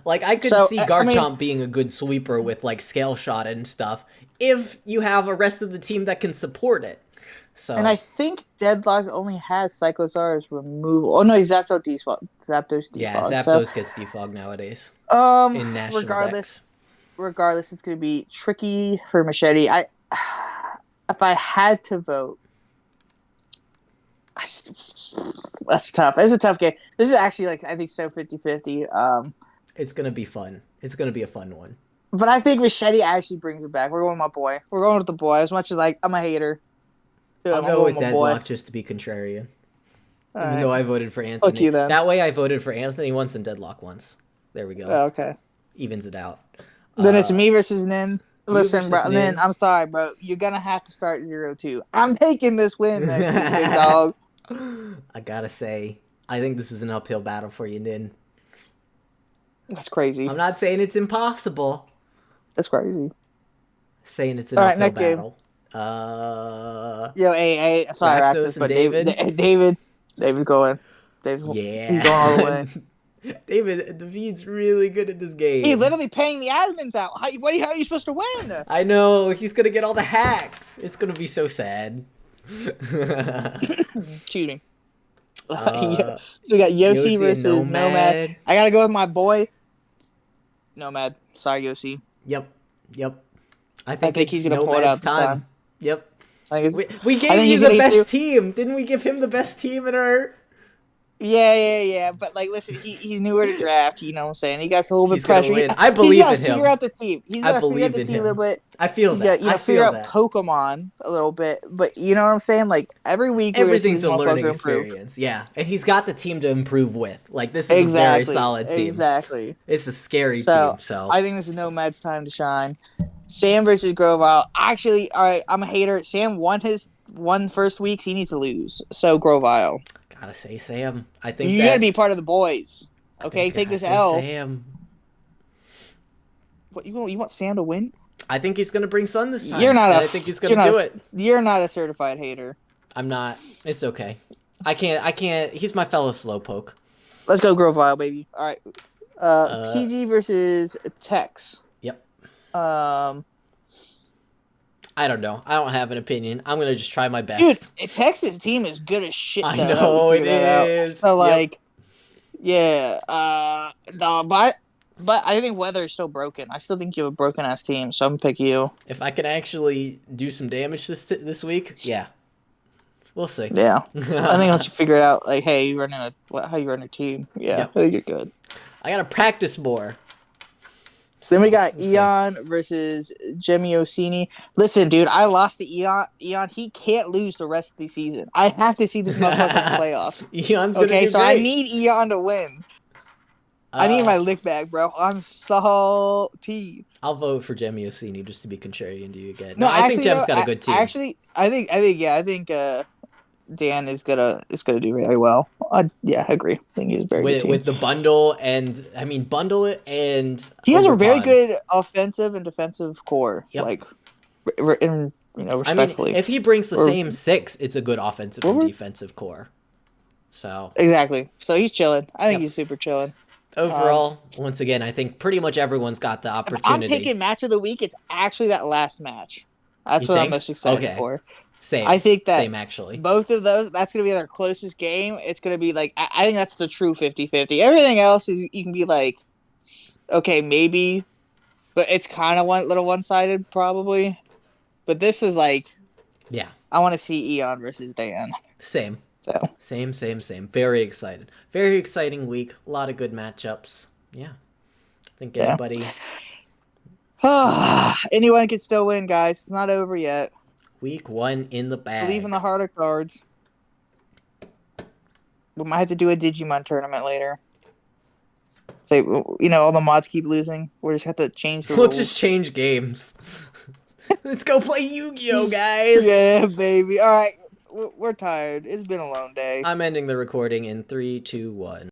Like I could see Garchomp being a good sweeper with like scale shot and stuff if you have a rest of the team that can support it. So and I think Deadlocked only has Cyclozar's removal. Oh no, he's Zapdos defog. Yeah, Zapdos gets defog nowadays. In national regardless, it's gonna be tricky for Machete. If I had to vote, that's tough. It's a tough game. This is actually I think so 50-50. It's gonna be fun. It's gonna be a fun one. But I think Machete actually brings it back. We're going with my boy. We're going with the boy. As much as I'm a hater. I'll go with Deadlocked just to be contrarian. Even though I voted for Anthony. Okay, then. That way I voted for Anthony once and Deadlocked once. There we go. Oh, okay. Evens it out. Then it's me versus Nin. Listen, bro. Nin, I'm sorry, bro. You're going to have to start 0-2. I'm taking this win, big dog. I gotta say, I think this is an uphill battle for you, Nin. That's crazy. I'm not saying it's impossible. That's crazy. Saying it's an uphill battle. Hey, sorry, Raxos but David. David's going. He's going all the way. David's really good at this game. He's literally paying the admins out. How are you supposed to win? I know. He's going to get all the hacks. It's going to be so sad. Excuse me. So we got Yosie versus Nomad. I got to go with my boy, Nomad. Sorry, Yosie. Yep. I think he's going to pull it out this time. Yep. We gave you the best team. Didn't we give him the best team in our... Yeah. But like, listen, he knew where to draft. You know what I'm saying? He got a little bit He's gonna pressure. win. I He's believe got to in him. figure out the team. He's I got to figure out believe the in team a little him. bit. I feel He's that. got I figure feel out that. Pokemon a little bit. But you know what I'm saying? Like every week we're gonna see Everything's this a learning motherfucker improve. experience. Yeah, and he's got the team to improve with. Like this is a very Exactly. solid team. Exactly. It's a scary So team. So I think this is Nomad's time to shine. Sam versus Grovyle. Actually, all right, I'm a hater. Sam won his first week. He needs to lose. So Grovyle. gotta say Sam. I think You that gotta be part of the boys. I Okay, think take gotta this say L. Sam. What you want Sam to win? I think he's gonna bring Sun this time. You're not and a. I think he's gonna do it. You're not a certified hater. I'm not. It's okay. I can't. He's my fellow slowpoke. Let's go Grovyle, baby. All right. PG versus Tex. Yep. Um. I don't know. I don't have an opinion. I'm gonna just try my best. Dude, Texas team is good as shit. I Though, know it is. So like, yeah. No, but I think weather is still broken. I still think you have a broken ass team, so I'm gonna pick you. If I can actually do some damage this week, yeah. We'll see. Yeah. I think once you figure it out, like, hey, you running how you run your team. Yeah, Yep. I think you're good. I gotta practice more. Then we got Eon versus Gemiosini. Listen, dude, I lost to Eon. Eon, he can't lose the rest of the season. I have to see this motherfucker in the playoffs. Eon's gonna Okay, do so great. I need Eon to win. I need my lick back, bro. I'm salty. I'll vote for Gemiosini just to be contrarian to you again. No, I actually, think Gem's got a good team. Actually, I think Dan is gonna do very well. Yeah, I agree. I think he's a very good team. With the bundle and bundle it and he has a Overpod. very good offensive and defensive core. Yep. Like, respectfully. If he brings the same 6, it's a good offensive and defensive core. So exactly. So he's chilling. I think he's super chilling. Overall, once again, I think pretty much everyone's got the opportunity. I'm picking match of the week. It's actually that last match. That's what I'm most excited for. Same. I think that actually. Both of those, that's going to be their closest game. It's going to be like, I think that's the true 50-50. Everything else is, you can be like, okay, maybe, but it's kind of one-sided probably. But this is like, yeah, I want to see Eon versus Dan. Same. So same. Very excited. Very exciting week. A lot of good matchups. Yeah. I think anybody. Anyone can still win, guys. It's not over yet. Week 1 in the bag. Believe in the heart of cards. We might have to do a Digimon tournament later. So, all the mods keep losing. We'll just have to change the rules. We'll just change games. Let's go play Yu-Gi-Oh, guys. Yeah, baby. All right. We're tired. It's been a long day. I'm ending the recording in 3, 2, 1.